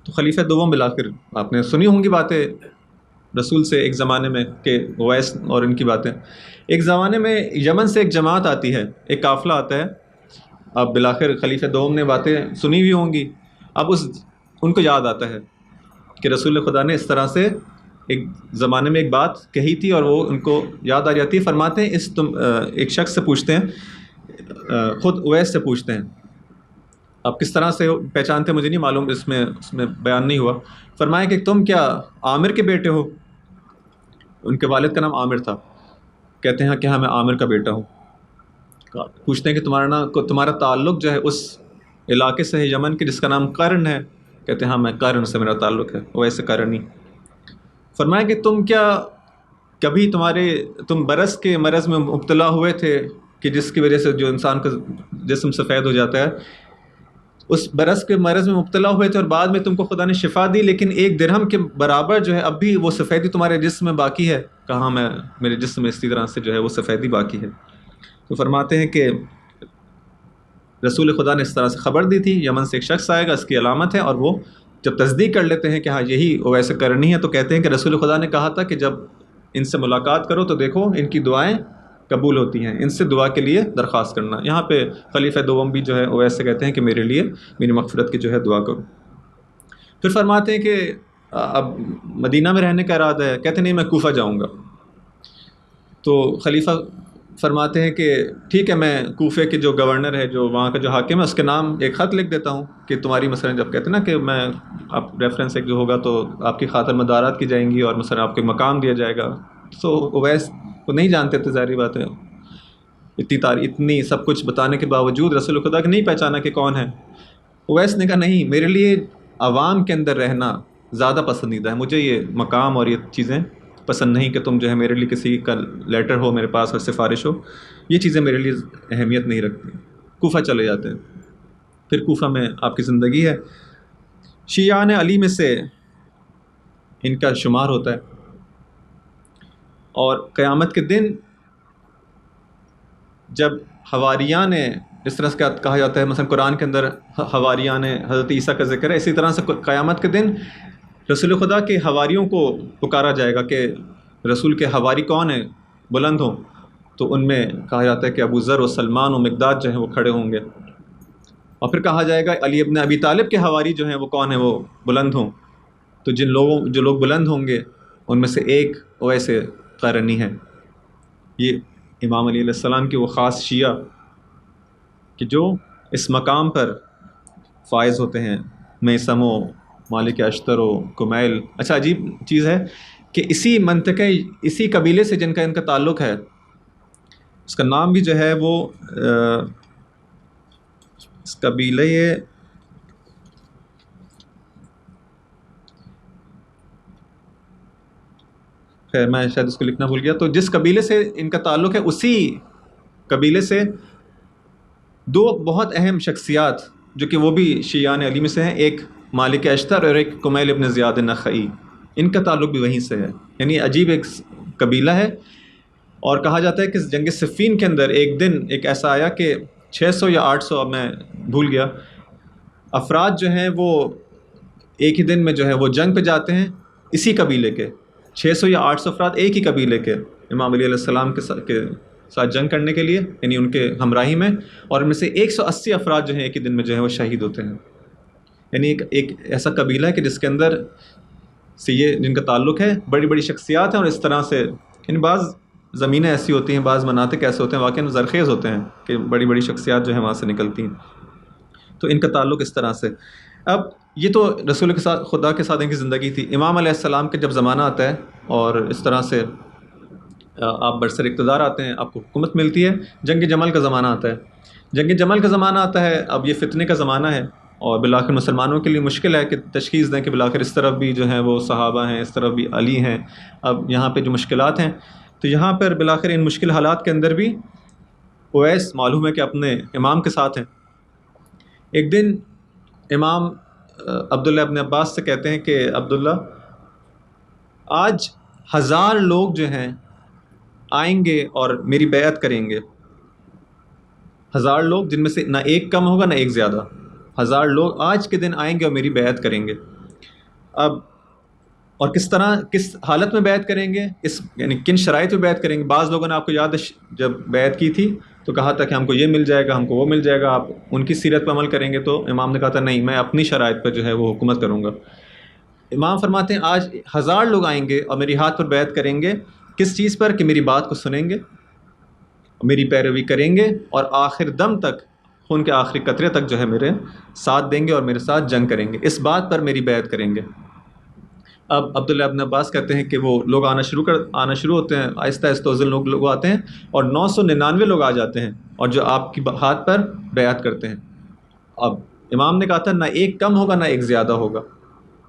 تو خلیفہ دوم بالآخر آپ نے سنی ہوں گی باتیں رسول سے ایک زمانے میں کہ اویس اور ان کی باتیں۔ ایک زمانے میں یمن سے ایک جماعت آتی ہے، ایک قافلہ آتا ہے، اب بالآخر خلیفہ دوم نے باتیں سنی ہوئی ہوں گی، اب ان کو یاد آتا ہے کہ رسول خدا نے اس طرح سے ایک زمانے میں ایک بات کہی تھی، اور وہ ان کو یاد آ جاتی ہے۔ فرماتے ہیں ایک شخص سے پوچھتے ہیں، خود اویس سے پوچھتے ہیں، اب کس طرح سے پہچانتے مجھے نہیں معلوم، اس میں بیان نہیں ہوا۔ فرمایا کہ تم کیا عامر کے بیٹے ہو؟ ان کے والد کا نام عامر تھا، کہتے ہیں کہ ہاں میں عامر کا بیٹا ہوں۔ پوچھتے ہیں کہ تمہارا تعلق جو ہے اس علاقے سے ہے یمن کے جس کا نام قرن ہے؟ کہتے ہیں ہاں میں قرن سے میرا تعلق ہے، ویسے قرنی۔ فرمایا کہ تم کیا کبھی تم برس کے مرض میں مبتلا ہوئے تھے کہ جس کی وجہ سے جو انسان کا جسم سفید ہو جاتا ہے، اس برس کے مرض میں مبتلا ہوئے تھے اور بعد میں تم کو خدا نے شفا دی، لیکن 1 درہم کے برابر جو ہے اب بھی وہ سفیدی تمہارے جسم میں باقی ہے؟ کہاں میرے جسم میں اسی طرح سے جو ہے وہ سفیدی باقی ہے۔ تو فرماتے ہیں کہ رسول خدا نے اس طرح سے خبر دی تھی، یمن سے ایک شخص آئے گا، اس کی علامت ہے، اور وہ جب تصدیق کر لیتے ہیں کہ ہاں یہی ویسے کرنی ہے، تو کہتے ہیں کہ رسول خدا نے کہا تھا کہ جب ان سے ملاقات کرو تو دیکھو ان کی دعائیں قبول ہوتی ہیں، ان سے دعا کے لیے درخواست کرنا۔ یہاں پہ خلیفہ دوم بھی جو ہے اویس سے کہتے ہیں کہ میرے لیے میری مغفرت کی جو ہے دعا کرو۔ پھر فرماتے ہیں کہ اب مدینہ میں رہنے کا ارادہ ہے، کہتے ہیں نہیں میں کوفہ جاؤں گا۔ تو خلیفہ فرماتے ہیں کہ ٹھیک ہے، میں کوفے کے جو گورنر ہے، جو وہاں کا جو حاکم ہے، اس کے نام ایک خط لکھ دیتا ہوں کہ تمہاری مثلا جب کہتے ہیں نا کہ میں آپ ریفرنس ایک جو ہوگا تو آپ کی خاطر مدارات کی جائیں گی اور مثلا آپ کو مقام دیا جائے گا۔ تو اویس وہ نہیں جانتے تھے، ظاہری بات ہے، اتنی سب کچھ بتانے کے باوجود رسول خدا کے نہیں پہچانا کہ کون ہے۔ اویس نے کہا نہیں، میرے لیے عوام کے اندر رہنا زیادہ پسندیدہ ہے، مجھے یہ مقام اور یہ چیزیں پسند نہیں کہ تم جو ہے میرے لیے کسی کا لیٹر ہو میرے پاس اور سفارش ہو۔ یہ چیزیں میرے لیے اہمیت نہیں رکھتی. کوفہ چلے جاتے ہیں. پھر کوفہ میں آپ کی زندگی ہے. شیعان علی میں سے ان کا شمار ہوتا ہے، اور قیامت کے دن جب حواریان، اس طرح سے کہا جاتا ہے مثلا قرآن کے اندر حواریان حضرت عیسیٰ کا ذکر ہے، اسی طرح سے قیامت کے دن رسول خدا کے حواریوں کو پکارا جائے گا کہ رسول کے حواری کون ہیں، بلند ہوں. تو ان میں کہا جاتا ہے کہ ابو ذر و سلمان و مقداد جو ہیں وہ کھڑے ہوں گے. اور پھر کہا جائے گا علی ابن ابی طالب کے حواری جو ہیں وہ کون ہیں، وہ بلند ہوں. تو جو لوگ بلند ہوں گے ان میں سے ایک اویس قرنی ہے. یہ امام علی علیہ السلام کے وہ خاص شیعہ کہ جو اس مقام پر فائز ہوتے ہیں. میثم و مالک اشتر و کمیل. اچھا عجیب چیز ہے کہ اسی منطقے، اسی قبیلے سے جن کا ان کا تعلق ہے، اس کا نام بھی جو ہے وہ اس قبیلے، خیر میں شاید اس کو لکھنا بھول گیا. تو جس قبیلے سے ان کا تعلق ہے اسی قبیلے سے دو بہت اہم شخصیات جو کہ وہ بھی شیعان علی میں سے ہیں، ایک مالک اشتر اور ایک کمیل ابن زیاد نخعی، ان کا تعلق بھی وہیں سے ہے. یعنی عجیب ایک قبیلہ ہے. اور کہا جاتا ہے کہ جنگ صفین کے اندر ایک دن ایک ایسا آیا کہ 600 یا 800، اب میں بھول گیا، افراد جو ہیں وہ ایک ہی دن میں جو ہے وہ جنگ پہ جاتے ہیں. اسی قبیلے کے 600 یا 800 افراد ایک ہی قبیلے کے امام علی علیہ السلام کے ساتھ جنگ کرنے کے لیے، یعنی ان کے ہمراہی میں. اور ان میں سے 180 افراد جو ہیں ایک ہی دن میں جو ہے وہ شہید ہوتے ہیں. یعنی ایک ایسا قبیلہ ہے کہ جس کے اندر سے یہ جن کا تعلق ہے بڑی بڑی شخصیات ہیں. اور اس طرح سے یعنی بعض زمینیں ایسی ہوتی ہیں، بعض مناطق ایسے ہوتے ہیں واقعی زرخیز ہوتے ہیں کہ بڑی بڑی شخصیات جو ہیں وہاں سے نکلتی ہیں. تو ان کا تعلق اس طرح سے. اب یہ تو رسول کے ساتھ، خدا کے ساتھ ان کی زندگی تھی. امام علیہ السلام کے جب زمانہ آتا ہے اور اس طرح سے آپ برسر اقتدار آتے ہیں، آپ کو حکومت ملتی ہے، جنگ جمل کا زمانہ آتا ہے. جنگ جمل کا زمانہ آتا ہے، اب یہ فتنے کا زمانہ ہے، اور بالآخر مسلمانوں کے لیے مشکل ہے کہ تشخیص دیں کہ بالآخر اس طرف بھی جو ہیں وہ صحابہ ہیں، اس طرف بھی علی ہیں. اب یہاں پہ جو مشکلات ہیں، تو یہاں پر بالآخر ان مشکل حالات کے اندر بھی اویس معلوم ہے کہ اپنے امام کے ساتھ ہیں. ایک دن امام عبداللہ ابن عباس سے کہتے ہیں کہ عبداللہ، آج 1000 لوگ جو ہیں آئیں گے اور میری بیعت کریں گے. 1000 لوگ جن میں سے نہ ایک کم ہوگا نہ ایک زیادہ. 1000 لوگ آج کے دن آئیں گے اور میری بیعت کریں گے. اب اور کس طرح، کس حالت میں بیعت کریں گے، یعنی کن شرائط میں بیعت کریں گے. بعض لوگوں نے آپ کو یاد ہے جب بیعت کی تھی تو کہا تھا کہ ہم کو یہ مل جائے گا، ہم کو وہ مل جائے گا، آپ ان کی سیرت پہ عمل کریں گے. تو امام نے کہا تھا نہیں، میں اپنی شرائط پہ جو ہے وہ حکومت کروں گا. امام فرماتے ہیں آج 1000 لوگ آئیں گے اور میری ہاتھ پر بیعت کریں گے. کس چیز پر؟ کہ میری بات کو سنیں گے، میری پیروی کریں گے، اور آخر دم تک، خون کے آخری قطرے تک جو ہے میرے ساتھ دیں گے اور میرے ساتھ جنگ کریں گے. اس بات پر میری بیعت کریں گے. اب عبداللہ ابن عباس کہتے ہیں کہ وہ لوگ آنا شروع ہوتے ہیں، آہستہ آہستہ وزن لوگ آتے ہیں، اور 999 لوگ آ جاتے ہیں اور جو آپ کی ہاتھ پر بیعت کرتے ہیں. اب امام نے کہا تھا نہ ایک کم ہوگا نہ ایک زیادہ ہوگا.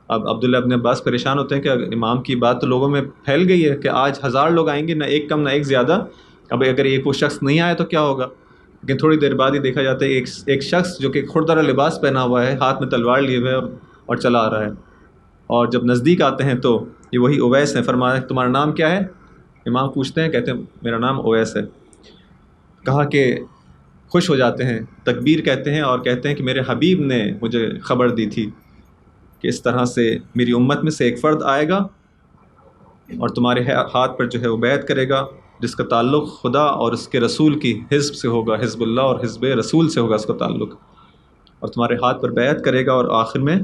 اب عبداللہ ابن عباس پریشان ہوتے ہیں کہ امام کی بات تو لوگوں میں پھیل گئی ہے کہ آج 1000 لوگ آئیں گے، نہ ایک کم نہ ایک زیادہ. اب اگر ایک وہ شخص نہیں آیا تو کیا ہوگا؟ لیکن تھوڑی دیر بعد ہی دیکھا جاتا ہے ایک شخص جو کہ کھردرا لباس پہنا ہوا ہے، ہاتھ میں تلوار لیے ہوئے اور چلا آ رہا ہے. اور جب نزدیک آتے ہیں تو یہ وہی اویس ہیں. فرمایا تمہارا نام کیا ہے؟ امام پوچھتے ہیں، کہتے ہیں میرا نام اویس ہے. کہا کہ خوش ہو جاتے ہیں، تکبیر کہتے ہیں اور کہتے ہیں کہ میرے حبیب نے مجھے خبر دی تھی کہ اس طرح سے میری امت میں سے ایک فرد آئے گا اور تمہارے ہاتھ پر جو ہے وہ بیعت کرے گا، جس کا تعلق خدا اور اس کے رسول کی حزب سے ہوگا، حزب اللہ اور حزب رسول سے ہوگا اس کا تعلق، اور تمہارے ہاتھ پر بیعت کرے گا اور آخر میں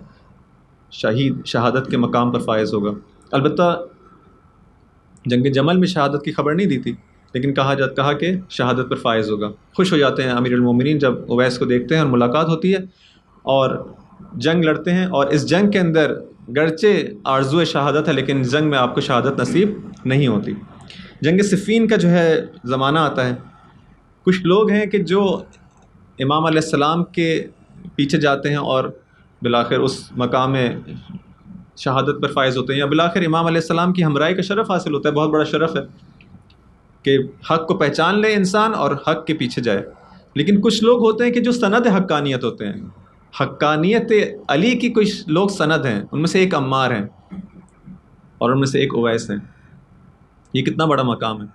شہادت کے مقام پر فائز ہوگا. البتہ جنگ جمل میں شہادت کی خبر نہیں دی تھی، لیکن کہا کہ شہادت پر فائز ہوگا. خوش ہو جاتے ہیں امیر المومنین جب اویس کو دیکھتے ہیں اور ملاقات ہوتی ہے اور جنگ لڑتے ہیں. اور اس جنگ کے اندر گرچہ آرزو شہادت ہے لیکن جنگ میں آپ کو شہادت نصیب نہیں ہوتی. جنگ صفین کا جو ہے زمانہ آتا ہے. کچھ لوگ ہیں کہ جو امام علیہ السلام کے پیچھے جاتے ہیں اور بالآخر اس مقام میں شہادت پر فائز ہوتے ہیں، یا بالآخر امام علیہ السلام کی ہمراہی کا شرف حاصل ہوتا ہے. بہت بڑا شرف ہے. کہ حق کو پہچان لے انسان اور حق کے پیچھے جائے. لیکن کچھ لوگ ہوتے ہیں کہ جو سند حقانیت ہوتے ہیں. حقانیت علی کی کچھ لوگ سند ہیں، ان میں سے ایک عمار ہیں اور ان میں سے ایک اویس ہیں. یہ کتنا بڑا مقام ہے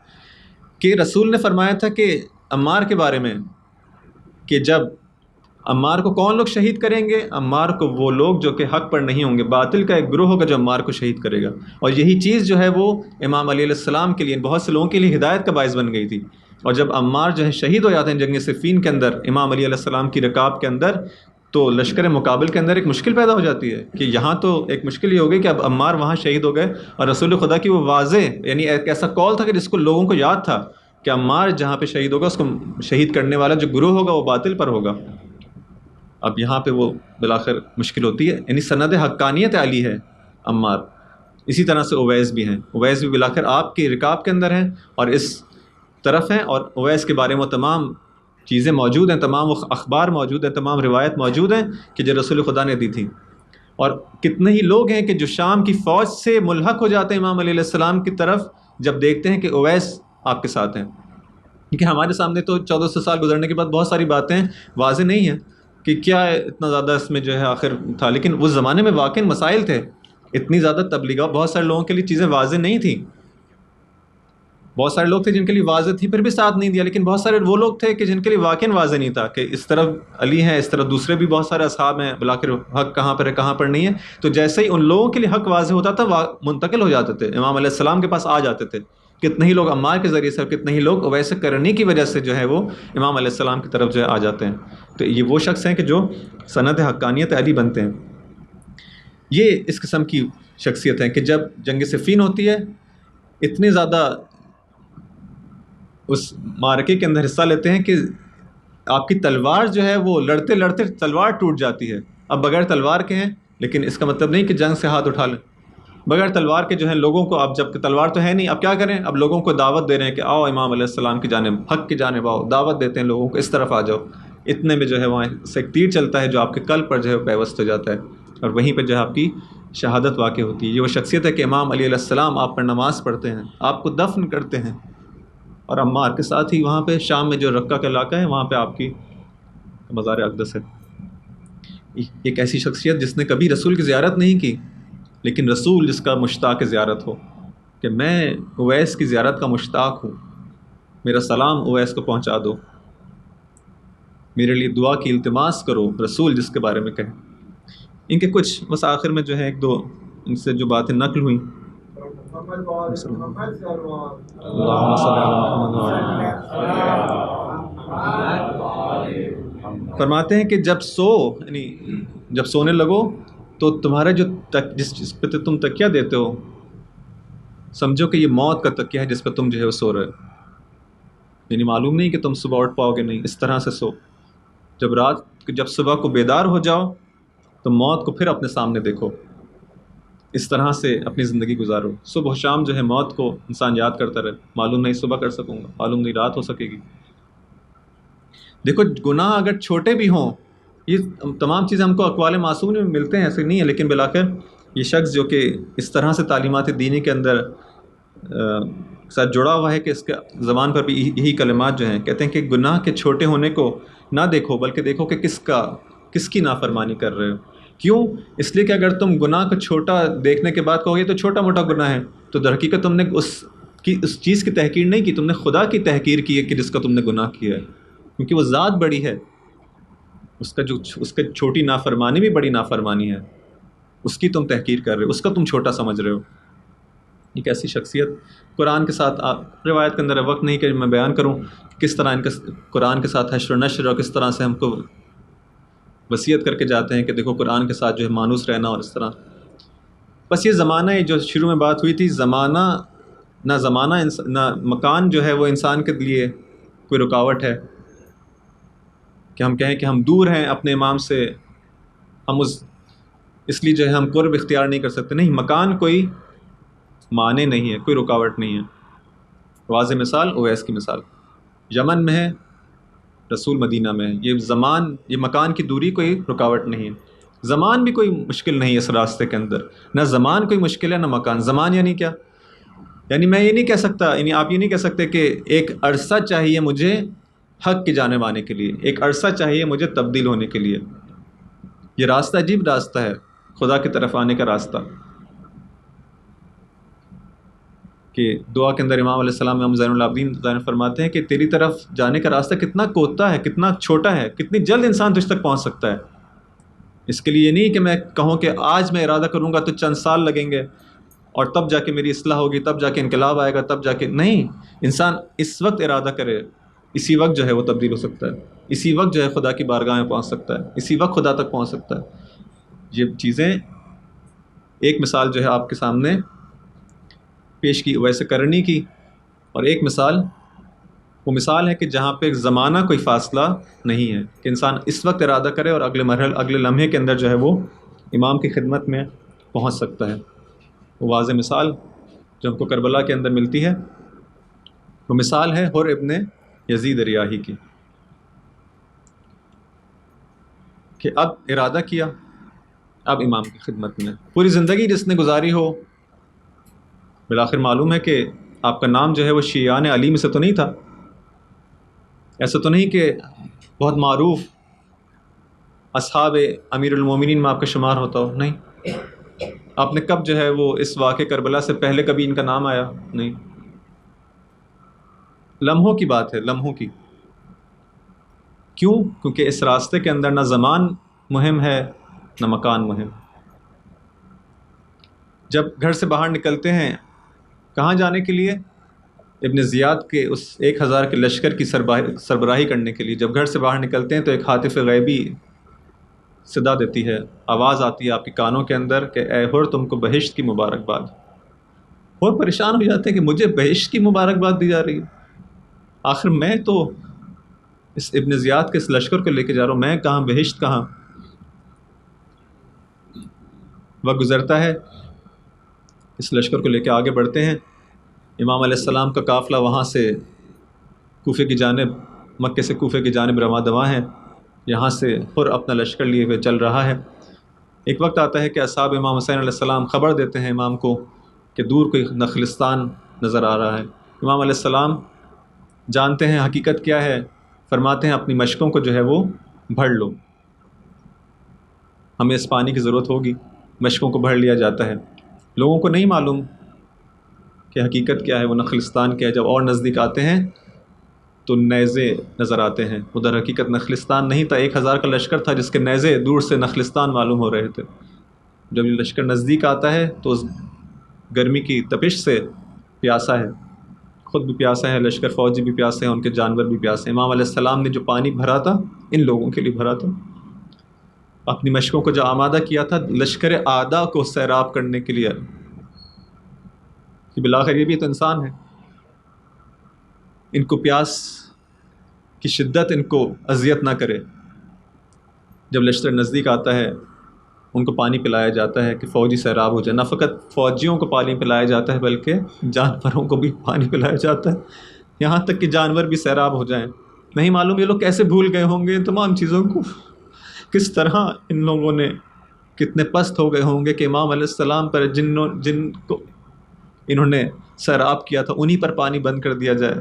کہ رسول نے فرمایا تھا کہ عمار کے بارے میں کہ جب عمار کو کون لوگ شہید کریں گے؟ عمار کو وہ لوگ جو کہ حق پر نہیں ہوں گے. باطل کا ایک گروہ ہوگا جو عمار کو شہید کرے گا. اور یہی چیز جو ہے وہ امام علی علیہ السلام کے لیے، بہت سے لوگوں کے لیے ہدایت کا باعث بن گئی تھی. اور جب عمار جو ہے شہید ہو جاتے ہیں جنگ صفین کے اندر امام علی علیہ السلام کی رکاب کے اندر، تو لشکر مقابل کے اندر ایک مشکل پیدا ہو جاتی ہے کہ یہاں تو ایک مشکل یہ ہو گئی کہ اب عمار وہاں شہید ہو گئے، اور رسول خدا کی وہ واضح یعنی ایک ایسا قول تھا کہ جس کو لوگوں کو یاد تھا کہ عمار جہاں پہ شہید ہوگا اس کو شہید کرنے والا جو گروہ ہوگا وہ باطل پر ہوگا. اب یہاں پہ وہ بالآخر مشکل ہوتی ہے. یعنی سند حقانیت علی ہے عمار. اسی طرح سے اویس بھی ہیں. اویس بھی بالآخر آپ کی رکاب کے اندر ہیں اور اس طرف ہیں، اور اویس کے بارے میں تمام چیزیں موجود ہیں، تمام اخبار موجود ہیں، تمام روایت موجود ہیں کہ جو رسول خدا نے دی تھی. اور کتنے ہی لوگ ہیں کہ جو شام کی فوج سے ملحق ہو جاتے ہیں امام علیہ السلام کی طرف جب دیکھتے ہیں کہ اویس آپ کے ساتھ ہیں. کیونکہ ہمارے سامنے تو 1400 سال گزرنے کے بعد بہت ساری باتیں واضح نہیں ہیں کہ کیا اتنا زیادہ اس میں جو ہے آخر تھا. لیکن اس زمانے میں واقعی مسائل تھے، اتنی زیادہ تبلیغات، بہت سارے لوگوں کے لیے چیزیں واضح نہیں تھیں. بہت سارے لوگ تھے جن کے لیے واضح تھی پھر بھی ساتھ نہیں دیا. لیکن بہت سارے وہ لوگ تھے کہ جن کے لیے واقعی واضح نہیں تھا کہ اس طرف علی ہیں، اس طرف دوسرے بھی بہت سارے اصحاب ہیں، بالآخر حق کہاں پر ہے کہاں پر نہیں ہے. تو جیسے ہی ان لوگوں کے لیے حق واضح ہوتا تھا منتقل ہو جاتے تھے، امام علیہ السلام کے پاس آ جاتے تھے. کتنے ہی لوگ عمار کے ذریعے سے اور کتنے ہی لوگ اویس کرنی کی وجہ سے جو ہے وہ امام علیہ السلام کی طرف جو ہے آ جاتے ہیں. تو یہ وہ شخص ہیں کہ جو سند حقانیت علی بنتے ہیں. یہ اس قسم کی شخصیت ہیں کہ جب جنگ صفین ہوتی ہے اتنے زیادہ اس معرکے کے اندر حصہ لیتے ہیں کہ آپ کی تلوار جو ہے وہ لڑتے لڑتے تلوار ٹوٹ جاتی ہے. اب بغیر تلوار کے ہیں، لیکن اس کا مطلب نہیں کہ جنگ سے ہاتھ اٹھا لیں. بغیر تلوار کے جو ہے لوگوں کو، اب جب کہ تلوار تو ہے نہیں، اب کیا کریں؟ اب لوگوں کو دعوت دے رہے ہیں کہ آؤ امام علیہ السلام کی جانب، حق کی جانب آؤ. دعوت دیتے ہیں لوگوں کو اس طرف آ جاؤ. اتنے میں جو ہے وہاں سے ایک تیر چلتا ہے جو آپ کے قلب پر جو ہے پیوست ہو جاتا ہے، اور وہیں پہ جو ہے آپ کی شہادت واقع ہوتی ہے. یہ وہ شخصیت ہے کہ امام علی علیہ السلام آپ پر نماز پڑھتے ہیں، آپ کو دفن کرتے ہیں، اور عمار کے ساتھ ہی وہاں پہ شام میں جو رقہ کا علاقہ ہے وہاں پہ آپ کی مزار اقدس ہے. ایک ایسی شخصیت جس نے کبھی رسول کی زیارت نہیں کی، لیکن رسول جس کا مشتاق زیارت ہو کہ میں اویس کی زیارت کا مشتاق ہوں، میرا سلام اویس کو پہنچا دو، میرے لیے دعا کی التماس کرو. رسول جس کے بارے میں کہیں. ان کے کچھ بس آخر میں جو ہے ایک دو ان سے جو باتیں نقل ہوئیں. اللہم صلی علی محمد. فرماتے ہیں کہ جب یعنی جب سونے لگو تو تمہارا جو جس پہ تم تکیہ دیتے ہو سمجھو کہ یہ موت کا تکیہ ہے جس پہ تم جو ہے وہ سو رہے. یعنی معلوم نہیں کہ تم صبح اٹھ پاؤ گے، نہیں، اس طرح سے سو. جب صبح کو بیدار ہو جاؤ تو موت کو پھر اپنے سامنے دیکھو، اس طرح سے اپنی زندگی گزارو. صبح و شام جو ہے موت کو انسان یاد کرتا رہے. معلوم نہیں صبح کر سکوں گا، معلوم نہیں رات ہو سکے گی. دیکھو گناہ اگر چھوٹے بھی ہوں، یہ تمام چیزیں ہم کو اقوال معصوم میں ملتے ہیں، ایسے نہیں ہے. لیکن بالآخر یہ شخص جو کہ اس طرح سے تعلیمات دینی کے اندر ساتھ جڑا ہوا ہے کہ اس کے زبان پر بھی یہی کلمات جو ہیں، کہتے ہیں کہ گناہ کے چھوٹے ہونے کو نہ دیکھو بلکہ دیکھو کہ کس کی نافرمانی کر رہے ہو. کیوں؟ اس لیے کہ اگر تم گناہ کو چھوٹا دیکھنے کے بعد کہو گے تو چھوٹا موٹا گناہ ہے، تو در حقیقت تم نے اس چیز کی تحقیر نہیں کی، تم نے خدا کی تحقیر کی ہے کہ جس کا تم نے گناہ کیا ہے. کیونکہ وہ ذات بڑی ہے، اس کا چھوٹی نافرمانی بھی بڑی نافرمانی ہے، اس کی تم تحقیر کر رہے ہو، اس کا تم چھوٹا سمجھ رہے ہو. ایک ایسی شخصیت قرآن کے ساتھ روایت کے اندر وقت نہیں کہ میں بیان کروں کس طرح ان کا قرآن کے ساتھ حشر و نشر اور کس طرح سے ہم کو وصیت کر کے جاتے ہیں کہ دیکھو قرآن کے ساتھ جو ہے مانوس رہنا اور اس طرح. بس یہ زمانہ ہے جو شروع میں بات ہوئی تھی، زمانہ نہ مکان جو ہے وہ انسان کے لیے کوئی رکاوٹ ہے کہ ہم کہیں کہ ہم دور ہیں اپنے امام سے، ہم اس لیے جو ہے ہم قرب اختیار نہیں کر سکتے. نہیں، مکان کوئی معنی نہیں ہے، کوئی رکاوٹ نہیں ہے. واضح مثال اویس کی مثال، یمن میں ہے، رسول مدینہ میں ہے. یہ مکان کی دوری کوئی رکاوٹ نہیں ہے. زمان بھی کوئی مشکل نہیں ہے اس راستے کے اندر، نہ زمان کوئی مشکل ہے نہ مکان. زمان یعنی کیا؟ یعنی میں یہ نہیں کہہ سکتا، یعنی آپ یہ نہیں کہہ سکتے کہ ایک عرصہ چاہیے مجھے حق کی جانب آنے کے لیے، ایک عرصہ چاہیے مجھے تبدیل ہونے کے لیے۔ یہ راستہ عجیب راستہ ہے، خدا کی طرف آنے کا راستہ، کہ دعا کے اندر امام علیہ السلام، امام زین العابدین فرماتے ہیں کہ تیری طرف جانے کا راستہ کتنا کوتا ہے، کتنا چھوٹا ہے، کتنی جلد انسان تجھ تک پہنچ سکتا ہے۔ اس کے لیے یہ نہیں کہ میں کہوں کہ آج میں ارادہ کروں گا تو چند سال لگیں گے اور تب جا کے میری اصلاح ہوگی، تب جا کے انقلاب آئے گا، تب جا کے نہیں، انسان اس وقت ارادہ کرے، اسی وقت جو ہے وہ تبدیل ہو سکتا ہے، اسی وقت جو ہے خدا کی بارگاہ میں پہنچ سکتا ہے، اسی وقت خدا تک پہنچ سکتا ہے۔ یہ چیزیں، ایک مثال جو ہے آپ کے سامنے پیش کی ویسے کرنی کی، اور ایک مثال وہ مثال ہے کہ جہاں پہ زمانہ کوئی فاصلہ نہیں ہے، کہ انسان اس وقت ارادہ کرے اور اگلے مرحلے، اگلے لمحے کے اندر جو ہے وہ امام کی خدمت میں پہنچ سکتا ہے۔ وہ واضح مثال جو ہم کو کربلا کے اندر ملتی ہے، وہ مثال ہے حر ابن یزید ریاحی کی، کہ اب ارادہ کیا، اب امام کی خدمت میں پوری زندگی جس نے گزاری ہو، بالآخر معلوم ہے کہ آپ کا نام جو ہے وہ شیعان علی میں سے تو نہیں تھا، ایسا تو نہیں کہ بہت معروف اصحاب امیر المومنین میں آپ کا شمار ہوتا ہو، نہیں۔ آپ نے کب جو ہے وہ اس واقع کربلا سے پہلے کبھی ان کا نام آیا؟ نہیں۔ لمحوں کی بات ہے، لمحوں کی۔ کیوں؟ کیونکہ اس راستے کے اندر نہ زمان مہم ہے نہ مکان مہم۔ جب گھر سے باہر نکلتے ہیں کہاں جانے کے لیے؟ ابن زیاد کے اس 1000 کے لشکر کی سربراہی کرنے کے لیے۔ جب گھر سے باہر نکلتے ہیں تو ایک ہاتف غیبی صدا دیتی ہے، آواز آتی ہے آپ کے کانوں کے اندر کہ اے حر، تم کو بہشت کی مبارکباد۔ حر پریشان ہو جاتے ہیں کہ مجھے بہشت کی مبارکباد دی جا رہی ہے، آخر میں تو اس ابن زیاد کے اس لشکر کو لے کے جا رہا ہوں، میں کہاں، بہشت کہاں؟ وقت گزرتا ہے، اس لشکر کو لے کے آگے بڑھتے ہیں، امام علیہ السلام کا قافلہ وہاں سے کوفے کی جانب، مکے سے کوفے کی جانب رواں دواں ہے، یہاں سے حر اپنا لشکر لیے ہوئے چل رہا ہے۔ ایک وقت آتا ہے کہ اصحاب امام حسین علیہ السلام خبر دیتے ہیں امام کو کہ دور کوئی نخلستان نظر آ رہا ہے۔ امام علیہ السلام جانتے ہیں حقیقت کیا ہے، فرماتے ہیں اپنی مشکوں کو جو ہے وہ بھر لو، ہمیں اس پانی کی ضرورت ہوگی۔ مشکوں کو بھر لیا جاتا ہے، لوگوں کو نہیں معلوم کہ حقیقت کیا ہے، وہ نخلستان کیا ہے۔ جب اور نزدیک آتے ہیں تو نیزے نظر آتے ہیں، ادھر حقیقت نخلستان نہیں تھا، 1000 کا لشکر تھا جس کے نیزے دور سے نخلستان معلوم ہو رہے تھے۔ جب یہ لشکر نزدیک آتا ہے تو اس گرمی کی تپش سے پیاسا ہے، خود بھی پیاسا ہے، لشکر فوجی بھی پیاسے ہیں، ان کے جانور بھی پیاسے ہیں۔ امام علیہ السلام نے جو پانی بھرا تھا ان لوگوں کے لیے بھرا تھا، اپنی مشکوں کو جو آمادہ کیا تھا لشکر اعداء کو سیراب کرنے کے لیے، کہ بالآخر یہ بھی تو انسان ہے، ان کو پیاس کی شدت ان کو اذیت نہ کرے۔ جب لشکر نزدیک آتا ہے ان کو پانی پلایا جاتا ہے کہ فوجی سیراب ہو جائے، نہ فقط فوجیوں کو پانی پلایا جاتا ہے بلکہ جانوروں کو بھی پانی پلایا جاتا ہے، یہاں تک کہ جانور بھی سیراب ہو جائیں۔ نہیں معلوم یہ لوگ کیسے بھول گئے ہوں گے ان تمام چیزوں کو، کس طرح ان لوگوں نے کتنے پست ہو گئے ہوں گے کہ امام علیہ السلام پر جن کو انہوں نے سیراب کیا تھا انہی پر پانی بند کر دیا جائے۔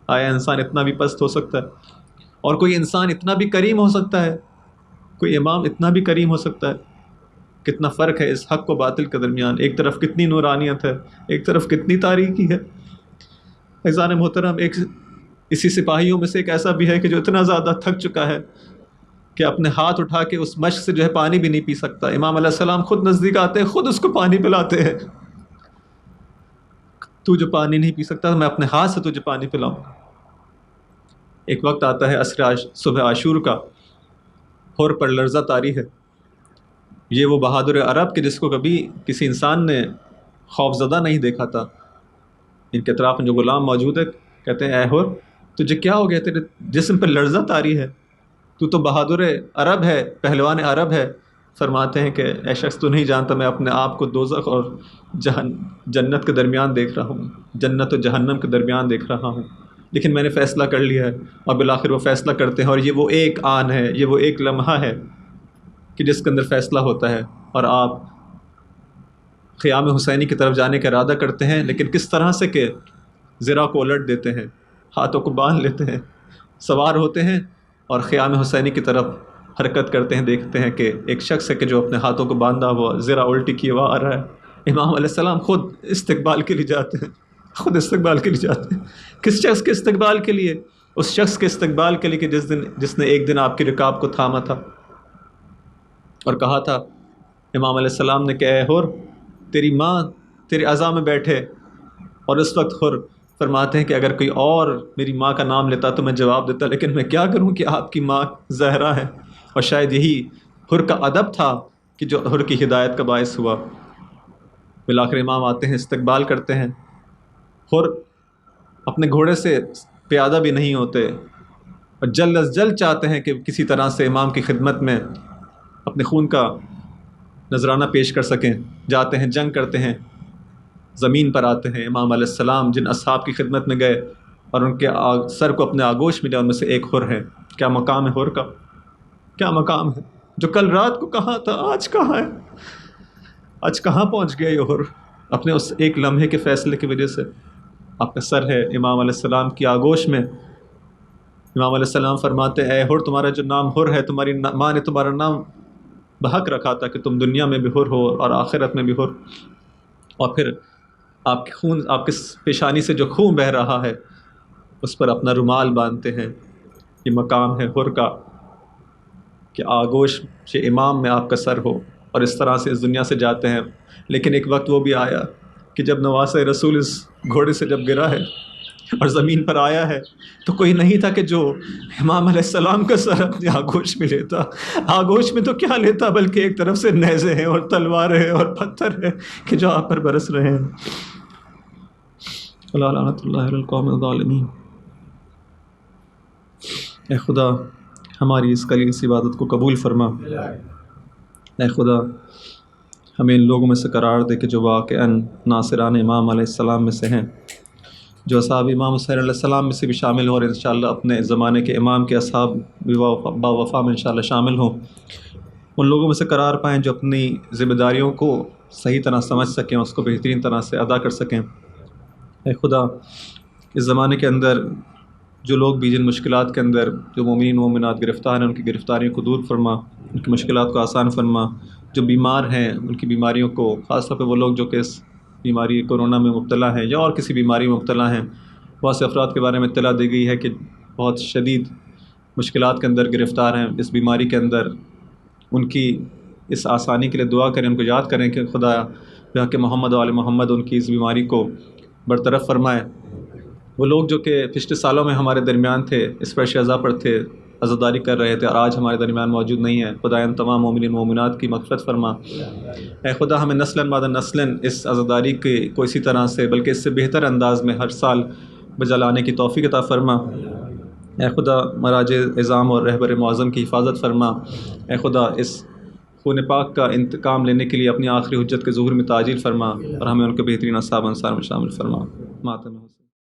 آیا انسان اتنا بھی پست ہو سکتا ہے؟ اور کوئی انسان اتنا بھی کریم ہو سکتا ہے؟ کوئی امام اتنا بھی کریم ہو سکتا ہے؟ کتنا فرق ہے اس حق و باطل کے درمیان، ایک طرف کتنی نورانیت ہے، ایک طرف کتنی تاریکی ہے۔ عزیزان محترم، ایک اسی سپاہیوں میں سے ایک ایسا بھی ہے کہ جو اتنا زیادہ تھک چکا ہے کہ اپنے ہاتھ اٹھا کے اس مشک سے جو ہے پانی بھی نہیں پی سکتا۔ امام علیہ السلام خود نزدیک آتے ہیں، خود اس کو پانی پلاتے ہیں، تو جو پانی نہیں پی سکتا میں اپنے ہاتھ سے تجھے پانی پلاؤں گا۔ ایک وقت آتا ہے صبح عاشور کا، حر پر لرزہ طاری ہے، یہ وہ بہادر عرب کہ جس کو کبھی کسی انسان نے خوف زدہ نہیں دیکھا تھا۔ ان کے اطراف میں جو غلام موجود ہے کہتے ہیں اے حر تجھے کیا ہو گیا، تیرے جسم پہ لرزہ طاری ہے، تو بہادر عرب ہے، پہلوان عرب ہے۔ فرماتے ہیں کہ اے شخص تو نہیں جانتا میں اپنے آپ کو دوزخ اور جنت کے درمیان دیکھ رہا ہوں، جنت و جہنم کے درمیان دیکھ رہا ہوں، لیکن میں نے فیصلہ کر لیا ہے۔ اور بالآخر وہ فیصلہ کرتے ہیں، اور یہ وہ ایک آن ہے، یہ وہ ایک لمحہ ہے کہ جس کے اندر فیصلہ ہوتا ہے، اور آپ خیام حسینی کی طرف جانے کا ارادہ کرتے ہیں، لیکن کس طرح سے کہ زرہ کو الٹ دیتے ہیں، ہاتھوں کو باندھ لیتے ہیں، سوار ہوتے ہیں اور خیام حسینی کی طرف حرکت کرتے ہیں. دیکھتے ہیں کہ ایک شخص ہے کہ جو اپنے ہاتھوں کو باندھا ہوا زرہ الٹی کیے ہوا آ رہا ہے. امام علیہ السلام خود استقبال کے لیے جاتے ہیں، خود استقبال کے لیے جاتے ہیں. کس شخص کے استقبال کے لیے؟ اس شخص کے استقبال کے لیے کہ جس نے ایک دن آپ کی رکاب کو تھاما تھا اور کہا تھا امام علیہ السلام نے کہ اے حر، تیری ماں تیرے اعضاء میں بیٹھے. اور اس وقت حر فرماتے ہیں کہ اگر کوئی اور میری ماں کا نام لیتا تو میں جواب دیتا، لیکن میں کیا کروں کہ آپ کی ماں زہرا ہے. اور شاید یہی حر کا ادب تھا کہ جو حر کی ہدایت کا باعث ہوا. بالآخر امام آتے ہیں، استقبال کرتے ہیں. حر اپنے گھوڑے سے پیادہ بھی نہیں ہوتے اور جلد از جلد چاہتے ہیں کہ کسی طرح سے امام کی خدمت میں اپنے خون کا نذرانہ پیش کر سکیں. جاتے ہیں، جنگ کرتے ہیں، زمین پر آتے ہیں. امام علیہ السلام جن اصحاب کی خدمت میں گئے اور ان کے سر کو اپنے آگوش ملا، ان میں سے ایک حر ہے. کیا مقام ہے حر کا، کیا مقام ہے! جو کل رات کو کہاں تھا آج کہاں ہے، آج کہاں پہنچ گیا یہ حر. اپنے اس ایک لمحے کے فیصلے کی وجہ سے آپ کا سر ہے امام علیہ السلام کی آگوش میں. امام علیہ السلام فرماتے اے حر، تمہارا جو نام حر ہے، تمہاری ماں نے تمہارا نام بحق رکھا تھا کہ تم دنیا میں بھی حر ہو اور آخرت میں بھی حر. اور پھر آپ کے خون، آپ کے پیشانی سے جو خون بہہ رہا ہے اس پر اپنا رومال باندھتے ہیں. یہ مقام ہے حر کا کہ آگوش امام میں آپ کا سر ہو، اور اس طرح سے اس دنیا سے جاتے ہیں. لیکن ایک وقت وہ بھی آیا کہ جب نواسہ رسول اس گھوڑے سے جب گرا ہے اور زمین پر آیا ہے تو کوئی نہیں تھا کہ جو امام علیہ السلام کا سر اپنے آگوش میں لیتا. آگوش میں تو کیا لیتا، بلکہ ایک طرف سے نیزے ہیں اور تلواریں ہیں اور پتھر ہیں کہ جو آپ پر برس رہے ہیں. لعنت اللہ علی القوم الظالمین. اے خدا ہماری اس کلیس عبادت کو قبول فرما. اے خدا ہمیں ان لوگوں میں سے قرار دے کہ جو واقعاً ناصران امام علیہ السلام میں سے ہیں، جو اصحاب امام حسین علیہ السلام میں سے بھی شامل ہوں، اور انشاءاللہ اپنے زمانے کے امام کے اصحاب با وفا میں انشاءاللہ شامل ہوں. ان لوگوں میں سے قرار پائیں جو اپنی ذمہ داریوں کو صحیح طرح سمجھ سکیں، اس کو بہترین طرح سے ادا کر سکیں. اے خدا اس زمانے کے اندر جو لوگ بھی جن مشکلات کے اندر جو مومنین مومنات گرفتار ہیں، ان کی گرفتاریوں کو دور فرما، ان کی مشکلات کو آسان فرما. جو بیمار ہیں ان کی بیماریوں کو، خاص طور پہ وہ لوگ جو کہ اس بیماری کرونا میں مبتلا ہیں یا اور کسی بیماری میں مبتلا ہیں، بہت سے افراد کے بارے میں اطلاع دی گئی ہے کہ بہت شدید مشکلات کے اندر گرفتار ہیں اس بیماری کے اندر. ان کی اس آسانی کے لیے دعا کریں، ان کو یاد کریں کہ خدا بحق محمد و آل محمد ان کی اس بیماری کو برطرف فرمائے. وہ لوگ جو کہ پچھلے سالوں میں ہمارے درمیان تھے، اس پر عزا پر تھے، عزاداری کر رہے تھے، اور آج ہمارے درمیان موجود نہیں ہیں، خدا ان تمام مومنین مومنات کی مغفرت فرما. اے خدا ہمیں نسلاً بعد نسلاً اس عزاداری کو اسی طرح سے بلکہ اس سے بہتر انداز میں ہر سال بجا لانے کی توفیق عطا فرما. اے خدا مراجع اعظام اور رہبر معظم کی حفاظت فرما. اے خدا اس خون پاک کا انتقام لینے کے لیے اپنی آخری حجت کے ظہور میں تعجیل فرما، اور ہمیں ان کے بہترین اصحاب انصار میں شامل فرما. ماتم